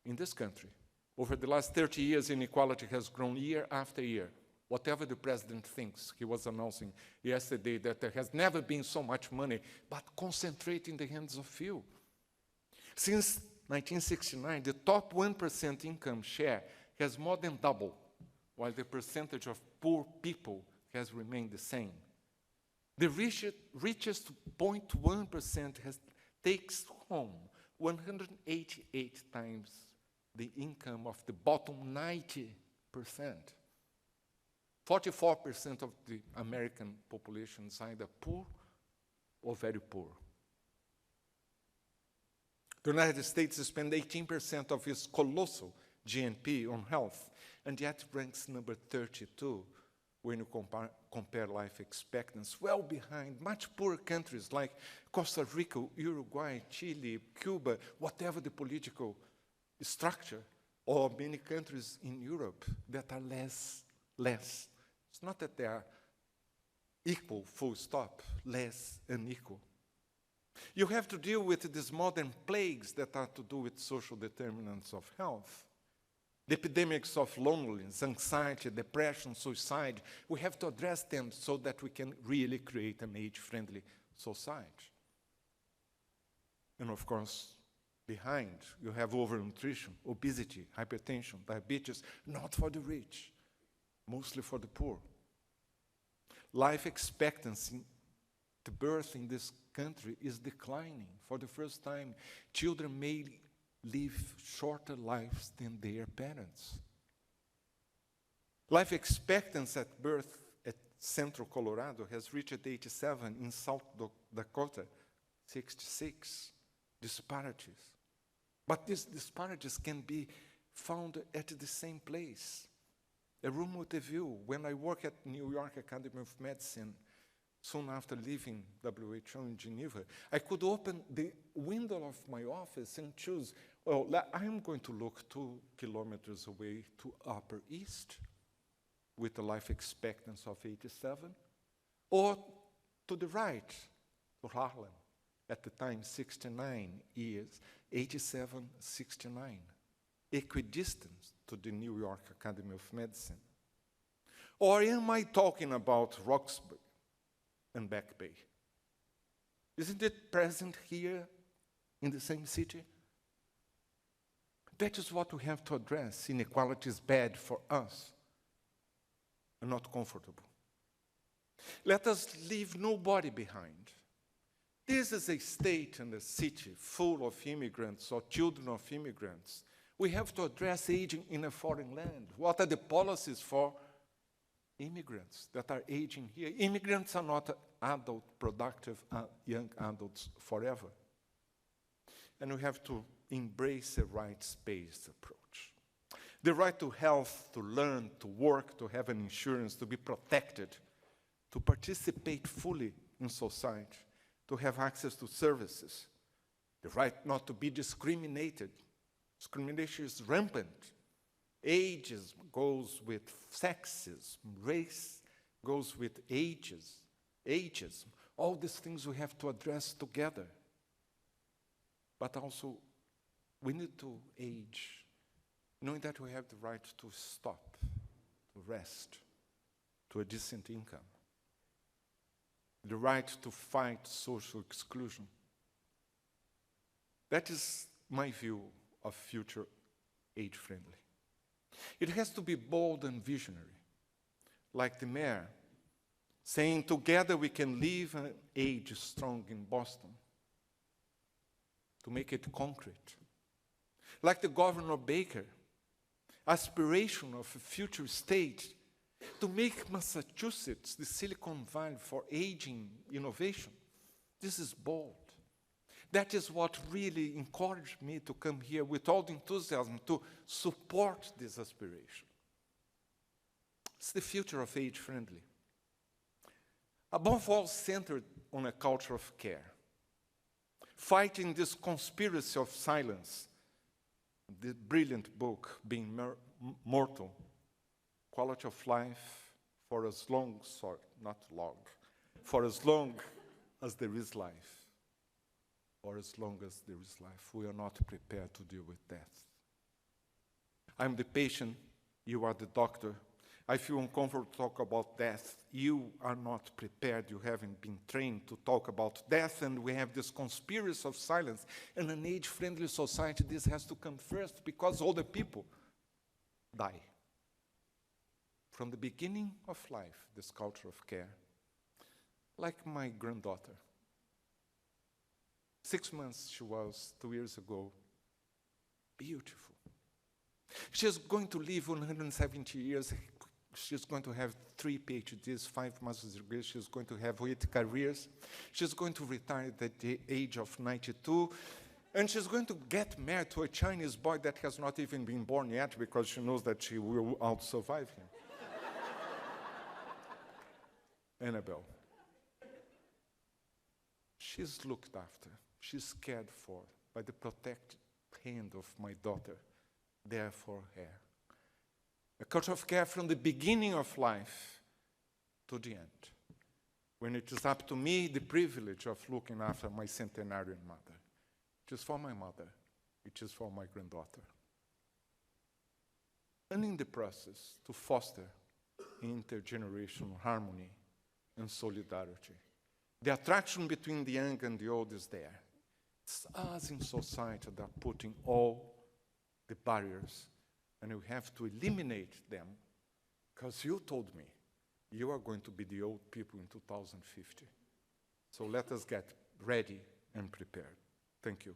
In this country, over the last 30 years, inequality has grown year after year. Whatever the president thinks, he was announcing yesterday that there has never been so much money, but concentrated in the hands of few. Since 1969, the top 1% income share has more than doubled, while the percentage of poor people has remained the same. The richest 0.1% takes home 188 times the income of the bottom 90%. 44% of the American population is either poor or very poor. The United States spends 18% of its colossal GNP on health, and yet ranks number 32 when you compare life expectancy, well behind much poorer countries like Costa Rica, Uruguay, Chile, Cuba, whatever the political structure, or many countries in Europe that are less. It's not that they are equal, full stop, less unequal. You have to deal with these modern plagues that are to do with social determinants of health. The epidemics of loneliness, anxiety, depression, suicide, we have to address them so that we can really create an age-friendly society. And of course, behind, you have overnutrition, obesity, hypertension, diabetes, not for the rich, mostly for the poor. Life expectancy to birth in this country is declining. For the first time, children may live shorter lives than their parents. Life expectancy at birth at Central Colorado has reached 87, in South Dakota, 66. Disparities. But these disparities can be found at the same place. A room with a view. When I work at New York Academy of Medicine, soon after leaving WHO in Geneva, I could open the window of my office and choose, I'm going to look 2 kilometers away to Upper East, with a life expectancy of 87, or to the right, to Harlem, at the time 69 years, 87, 69, equidistant to the New York Academy of Medicine? Or am I talking about Roxbury and Back Bay? Isn't it present here in the same city? That is what we have to address. Inequality is bad for us and not comfortable. Let us leave nobody behind. This is a state and a city full of immigrants or children of immigrants. We have to address aging in a foreign land. What are the policies for immigrants that are aging here? Immigrants are not adult, productive young adults forever. And we have to embrace a rights-based approach. The right to health, to learn, to work, to have an insurance, to be protected, to participate fully in society, to have access to services. The right not to be discriminated. Discrimination is rampant. Ageism goes with sexism. Race goes with ageism. All these things we have to address together. But also, we need to age, knowing that we have the right to stop, to rest, to a decent income. The right to fight social exclusion. That is my view of future age-friendly. It has to be bold and visionary, like the mayor saying, together we can live and age strong in Boston, to make it concrete. Like the Governor Baker, aspiration of a future state to make Massachusetts the Silicon Valley for aging innovation. This is bold. That is what really encouraged me to come here with all the enthusiasm to support this aspiration. It's the future of age-friendly. Above all, centered on a culture of care. Fighting this conspiracy of silence. The brilliant book, Being Mortal, Quality of Life for as long, for as long as there is life. For as long as there is life, we are not prepared to deal with death. I'm the patient, you are the doctor. I feel uncomfortable to talk about death. You are not prepared, you haven't been trained to talk about death, and we have this conspiracy of silence. In an age-friendly society, this has to come first, because older people die. From the beginning of life, this culture of care. Like my granddaughter. 6 months she was 2 years ago. Beautiful. She's going to live 170 years. She's going to have 3 PhDs, 5 master's degrees. She's going to have 8 careers. She's going to retire at the age of 92. And she's going to get married to a Chinese boy that has not even been born yet, because she knows that she will out-survive him. Annabelle. She's looked after. She's cared for by the protected hand of my daughter, there for her. A culture of care from the beginning of life to the end. When it is up to me, the privilege of looking after my centenarian mother. It is for my mother. It is for my granddaughter. And in the process, to foster intergenerational harmony and solidarity. The attraction between the young and the old is there. It's us in society that are putting all the barriers, and we have to eliminate them, because you told me you are going to be the old people in 2050. So let us get ready and prepared. Thank you.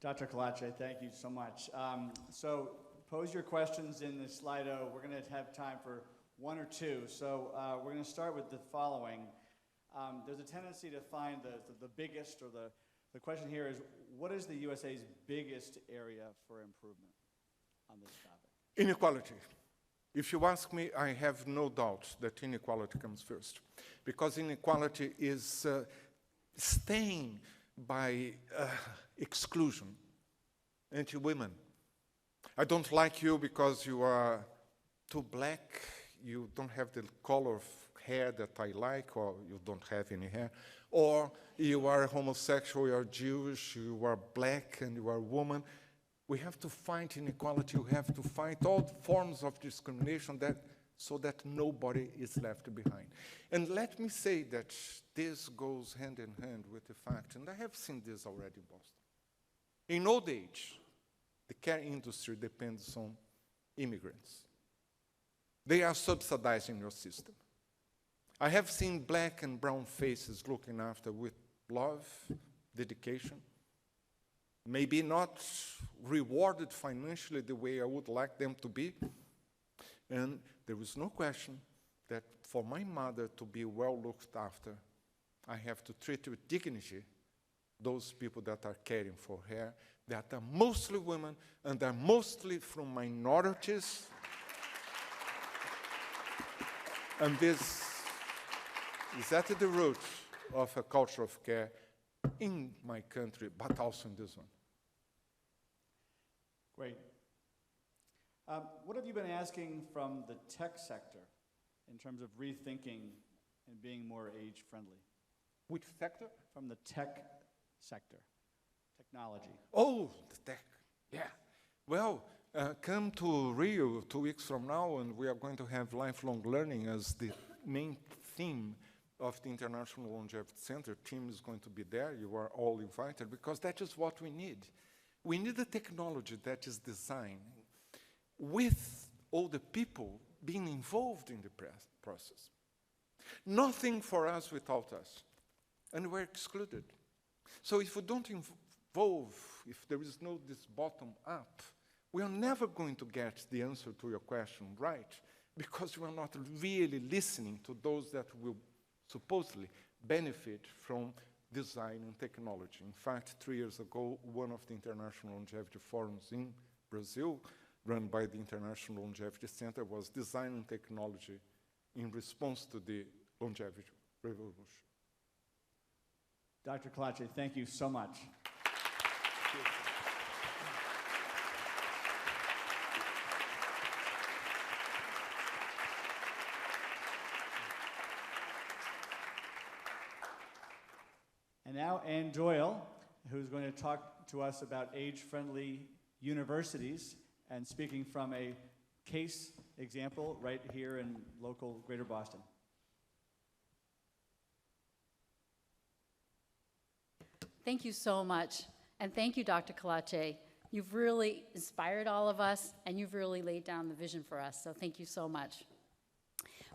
Dr. Kalache, thank you so much. So pose your questions in the Slido. We're going to have time for 1 or 2. So we're going to start with the following. There's a tendency to find the biggest, or the question here is, what is the USA's biggest area for improvement? on this topic? Inequality. If you ask me, I have no doubt that inequality comes first, because inequality is stained by exclusion. Anti-women. I don't like you because you are too black, you don't have the color of hair that I like, or you don't have any hair, or you are homosexual, you are Jewish, you are black, and you are a woman. We have to fight inequality, we have to fight all forms of discrimination so that nobody is left behind. And let me say that this goes hand in hand with the fact, and I have seen this already in Boston. In old age, the care industry depends on immigrants. They are subsidizing your system. I have seen black and brown faces looking after with love, dedication, maybe not rewarded financially the way I would like them to be. And there is no question that for my mother to be well looked after, I have to treat with dignity those people that are caring for her, that are mostly women and are mostly from minorities. And this is at the root of a culture of care in my country, but also in this one. Great. What have you been asking from the tech sector in terms of rethinking and being more age-friendly? Which sector? From the tech sector, technology. Oh, the tech, yeah. Well, come to Rio 2 weeks from now, and we are going to have lifelong learning as the main theme of the International Longevity Center. Team is going to be there. You are all invited, because that is what we need. We need a technology that is designed with all the people being involved in the process. Nothing for us without us, and we're excluded. So if we don't involve, if there is no this bottom up, we are never going to get the answer to your question right, because we are not really listening to those that will supposedly benefit from design and technology. In fact, 3 years ago, one of the international longevity forums in Brazil, run by the International Longevity Center, was design and technology in response to the longevity revolution. Dr. Kalache, thank you so much. And now Ann Doyle, who's going to talk to us about age-friendly universities and speaking from a case example right here in local Greater Boston. Thank you so much, and thank you, Dr. Kalache. You've really inspired all of us, and you've really laid down the vision for us, so thank you so much.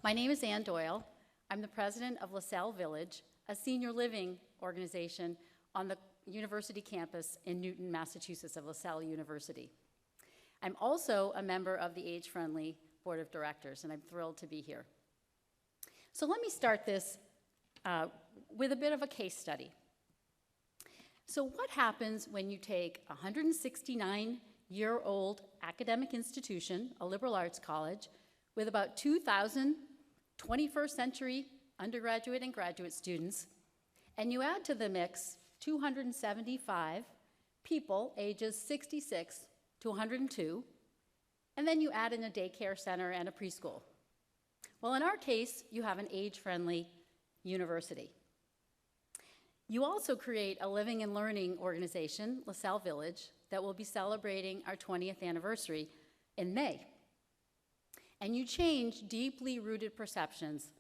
My name is Ann Doyle. I'm the president of LaSalle Village, a senior living organization on the university campus in Newton, Massachusetts, of LaSalle University. I'm also a member of the Age Friendly Board of Directors, and I'm thrilled to be here. So let me start this with a bit of a case study. So what happens when you take a 169-year-old academic institution, a liberal arts college, with about 2,000 21st century undergraduate and graduate students, and you add to the mix 275 people ages 66 to 102, and then you add in a daycare center and a preschool? Well, in our case, you have an age-friendly university. You also create a living and learning organization, LaSalle Village, that will be celebrating our 20th anniversary in May. And you change deeply rooted perceptions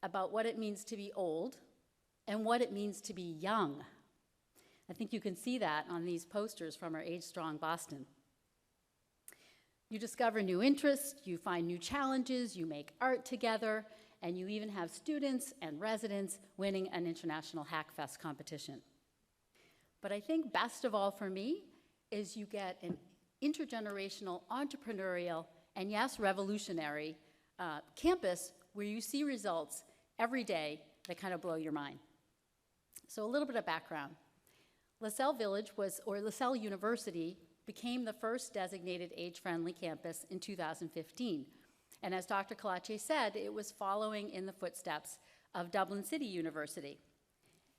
about what it means to be old and what it means to be young. I think you can see that on these posters from our Age Strong Boston. You discover new interests, you find new challenges, you make art together, and you even have students and residents winning an international Hackfest competition. But I think best of all for me is you get an intergenerational, entrepreneurial, and yes, revolutionary campus where you see results every day that kind of blow your mind. So a little bit of background. LaSalle Village was, or LaSalle University became the first designated age-friendly campus in 2015. And as Dr. Kalache said, it was following in the footsteps of Dublin City University.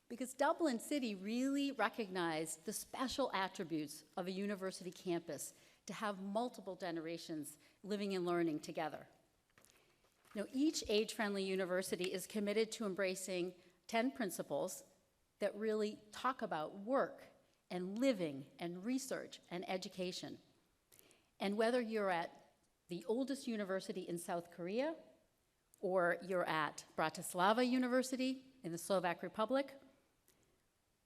Because Dublin City really recognized the special attributes of a university campus to have multiple generations living and learning together. Now, each age-friendly university is committed to embracing 10 principles that really talk about work and living and research and education. And whether you're at the oldest university in South Korea, or you're at Bratislava University in the Slovak Republic,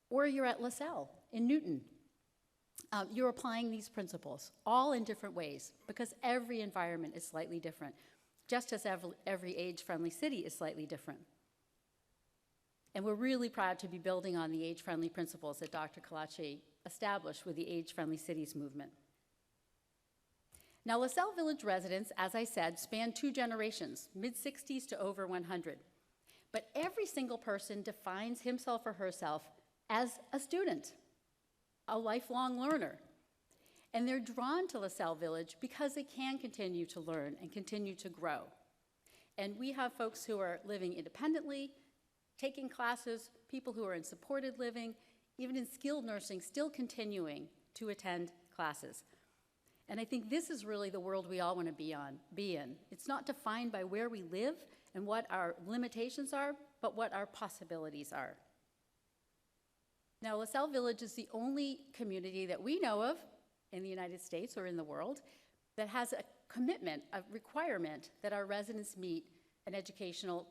or you're at LaSalle in Newton, you're applying these principles, all in different ways, because every environment is slightly different, just as every age-friendly city is slightly different. And we're really proud to be building on the age-friendly principles that Dr. Kalache established with the Age-Friendly Cities movement. Now, LaSalle Village residents, as I said, span 2 generations, mid-60s to over 100. But every single person defines himself or herself as a student, a lifelong learner. And they're drawn to LaSalle Village because they can continue to learn and continue to grow. And we have folks who are living independently, taking classes, people who are in supported living, even in skilled nursing, still continuing to attend classes. And I think this is really the world we all want to be in. It's not defined by where we live and what our limitations are, but what our possibilities are. Now, LaSalle Village is the only community that we know of in the United States or in the world that has a commitment, a requirement that our residents meet an educational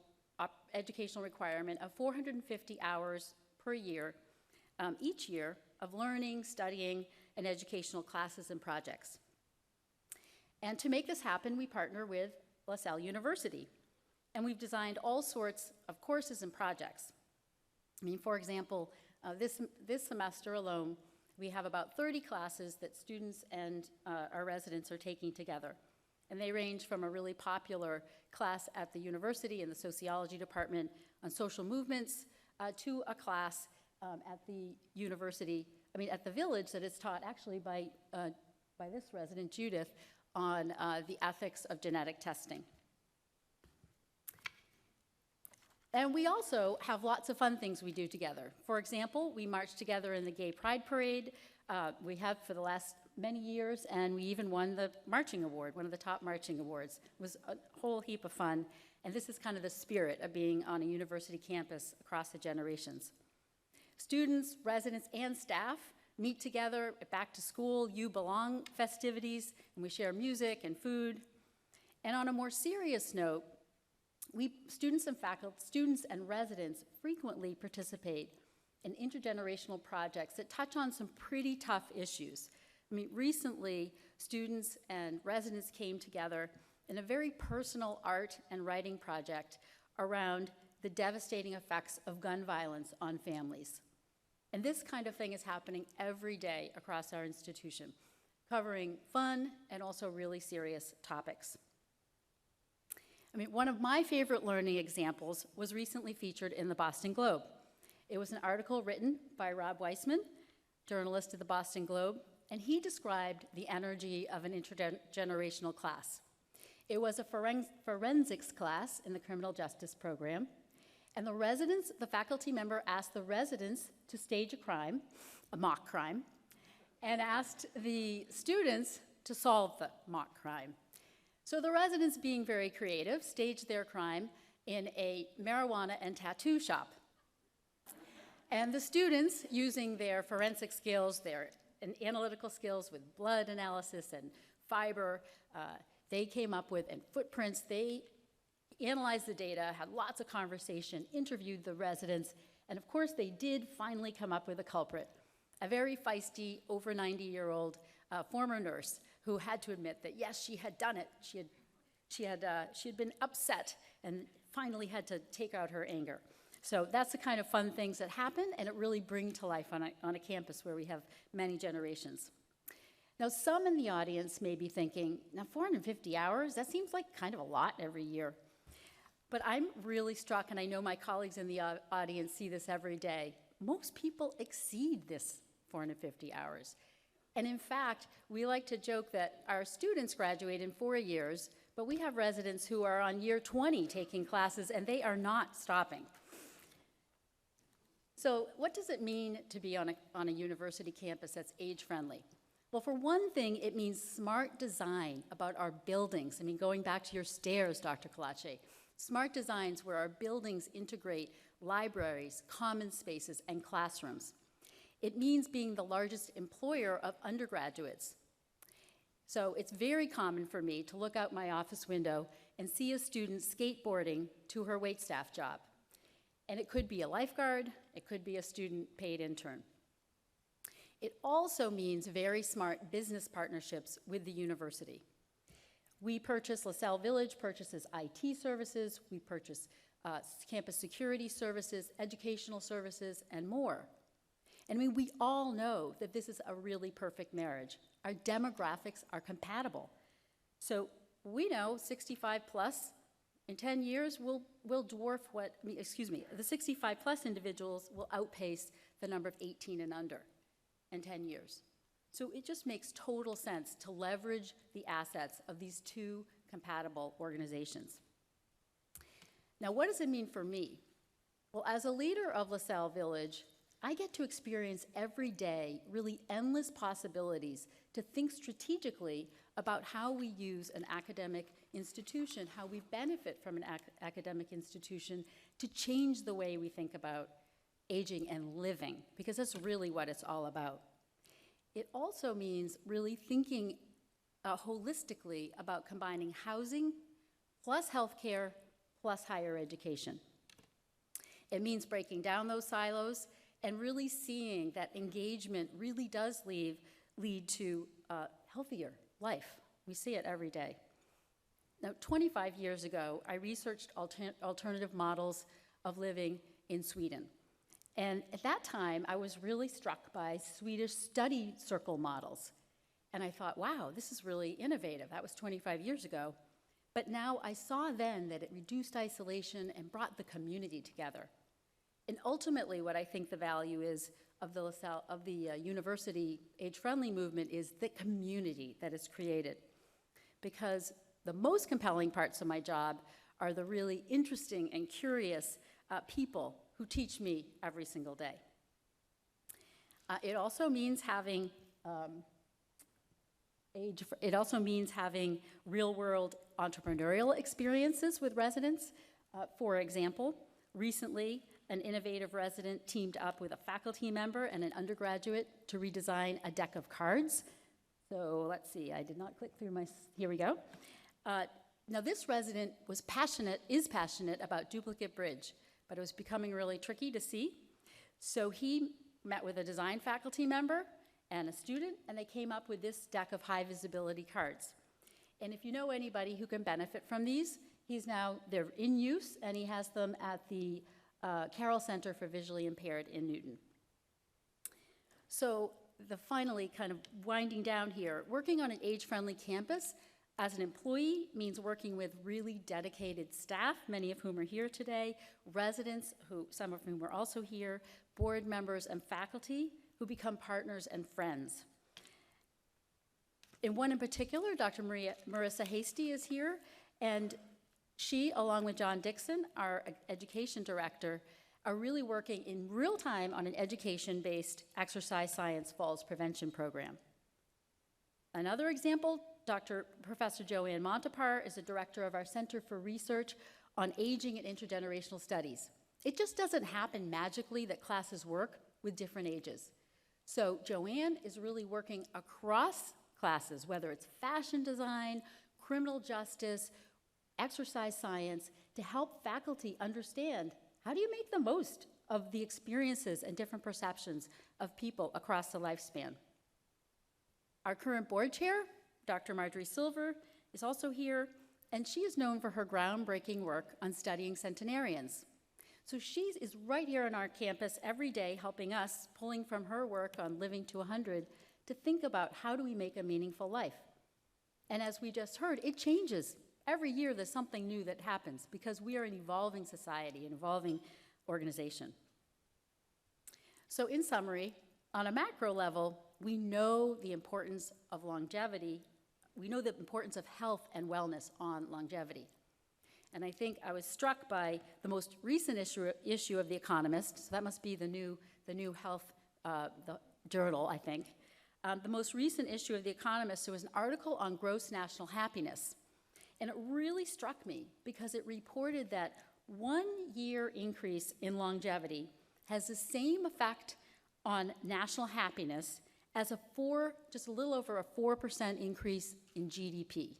requirement of 450 hours per year, each year, of learning, studying, and educational classes and projects. And to make this happen, we partner with LaSalle University, and we've designed all sorts of courses and projects. I mean, for example, this semester alone, we have about 30 classes that students and our residents are taking together. And they range from a really popular class at the university in the sociology department on social movements to a class at the university, at the village that is taught actually by this resident, Judith, on the ethics of genetic testing. And we also have lots of fun things we do together. For example, we march together in the Gay Pride Parade. We have for the last many years, and we even won the marching award, one of the top marching awards. It was a whole heap of fun, and this is kind of the spirit of being on a university campus across the generations. Students, residents, and staff meet together at back to school, You Belong festivities, and we share music and food. And on a more serious note, students and residents frequently participate in intergenerational projects that touch on some pretty tough issues. Recently, students and residents came together in a very personal art and writing project around the devastating effects of gun violence on families. And this kind of thing is happening every day across our institution, covering fun and also really serious topics. One of my favorite learning examples was recently featured in the Boston Globe. It was an article written by Rob Weissman, journalist at the Boston Globe, and he described the energy of an intergenerational class. It was a forensics class in the criminal justice program, and the faculty member asked the residents to stage a crime, a mock crime, and asked the students to solve the mock crime. So the residents, being very creative, staged their crime in a marijuana and tattoo shop. And the students, using their forensic skills, their analytical skills with blood analysis and fiber, they came up with, and footprints, they analyzed the data, had lots of conversation, interviewed the residents, and of course they did finally come up with a culprit, a very feisty, over 90-year-old former nurse who had to admit that yes, she had done it. She had been upset and finally had to take out her anger. So that's the kind of fun things that happen, and it really bring to life on a campus where we have many generations. Now, some in the audience may be thinking, now 450 hours, that seems like kind of a lot every year. But I'm really struck, and I know my colleagues in the audience see this every day. Most people exceed this 450 hours. And in fact, we like to joke that our students graduate in 4 years, but we have residents who are on year 20 taking classes, and they are not stopping. So what does it mean to be on a university campus that's age-friendly? Well, for one thing, it means smart design about our buildings. I mean, going back to your stairs, Dr. Kalache. Smart designs where our buildings integrate libraries, common spaces, and classrooms. It means being the largest employer of undergraduates. So it's very common for me to look out my office window and see a student skateboarding to her waitstaff job. And it could be a lifeguard, it could be a student paid intern. It also means very smart business partnerships with the university. LaSalle Village purchases IT services, we purchase campus security services, educational services, and more. And I mean, we all know that this is a really perfect marriage. Our demographics are compatible. So we know 65 plus in 10 years will dwarf the 65 plus individuals will outpace the number of 18 and under in 10 years. So it just makes total sense to leverage the assets of these two compatible organizations. Now, what does it mean for me? Well, as a leader of LaSalle Village, I get to experience every day really endless possibilities to think strategically about how we use an academic institution, how we benefit from an academic institution to change the way we think about aging and living, because that's really what it's all about. It also means really thinking holistically about combining housing plus healthcare plus higher education. It means breaking down those silos and really seeing that engagement really does lead to a healthier life. We see it every day. Now, 25 years ago, I researched alternative models of living in Sweden. And at that time, I was really struck by Swedish study circle models. And I thought, wow, this is really innovative. That was 25 years ago. But now I saw then that it reduced isolation and brought the community together. And ultimately, what I think the value is of the university age-friendly movement is the community that is created. Because the most compelling parts of my job are the really interesting and curious people who teach me every single day. It also means having real-world entrepreneurial experiences with residents. For example, recently, an innovative resident teamed up with a faculty member and an undergraduate to redesign a deck of cards. So let's see, I did not click through here we go. Now this resident is passionate about duplicate bridge, but it was becoming really tricky to see. So he met with a design faculty member and a student, and they came up with this deck of high visibility cards. And if you know anybody who can benefit from these, they're in use, and he has them at the Carroll Center for Visually Impaired in Newton. So finally, kind of winding down here, working on an age-friendly campus as an employee means working with really dedicated staff, many of whom are here today, residents, some of whom are also here, board members and faculty who become partners and friends. In one in particular, Dr. Marissa Hasty is here, and she, along with John Dixon, our education director, are really working in real time on an education-based exercise science falls prevention program. Another example, Professor Joanne Montapar is the director of our Center for Research on Aging and Intergenerational Studies. It just doesn't happen magically that classes work with different ages. So Joanne is really working across classes, whether it's fashion design, criminal justice, exercise science, to help faculty understand how do you make the most of the experiences and different perceptions of people across the lifespan. Our current board chair, Dr. Marjorie Silver, is also here, and she is known for her groundbreaking work on studying centenarians. So she is right here on our campus every day helping us, pulling from her work on Living to 100, to think about how do we make a meaningful life. And as we just heard, it changes. Every year there's something new that happens because we are an evolving society, an evolving organization. So in summary, on a macro level, we know the importance of longevity. We know the importance of health and wellness on longevity. And I think I was struck by the most recent issue of The Economist, so that must be the new health the journal, I think. The most recent issue of The Economist, there was an article on gross national happiness. And it really struck me because it reported that 1 year increase in longevity has the same effect on national happiness as just a little over a 4% increase in GDP.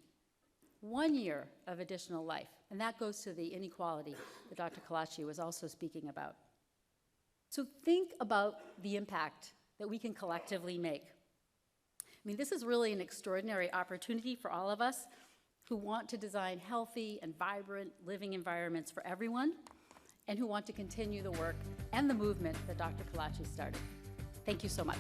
1 year of additional life. And that goes to the inequality that Dr. Kalachi was also speaking about. So think about the impact that we can collectively make. I mean, this is really an extraordinary opportunity for all of us who want to design healthy and vibrant living environments for everyone, and who want to continue the work and the movement that Dr. Kalachi started. Thank you so much.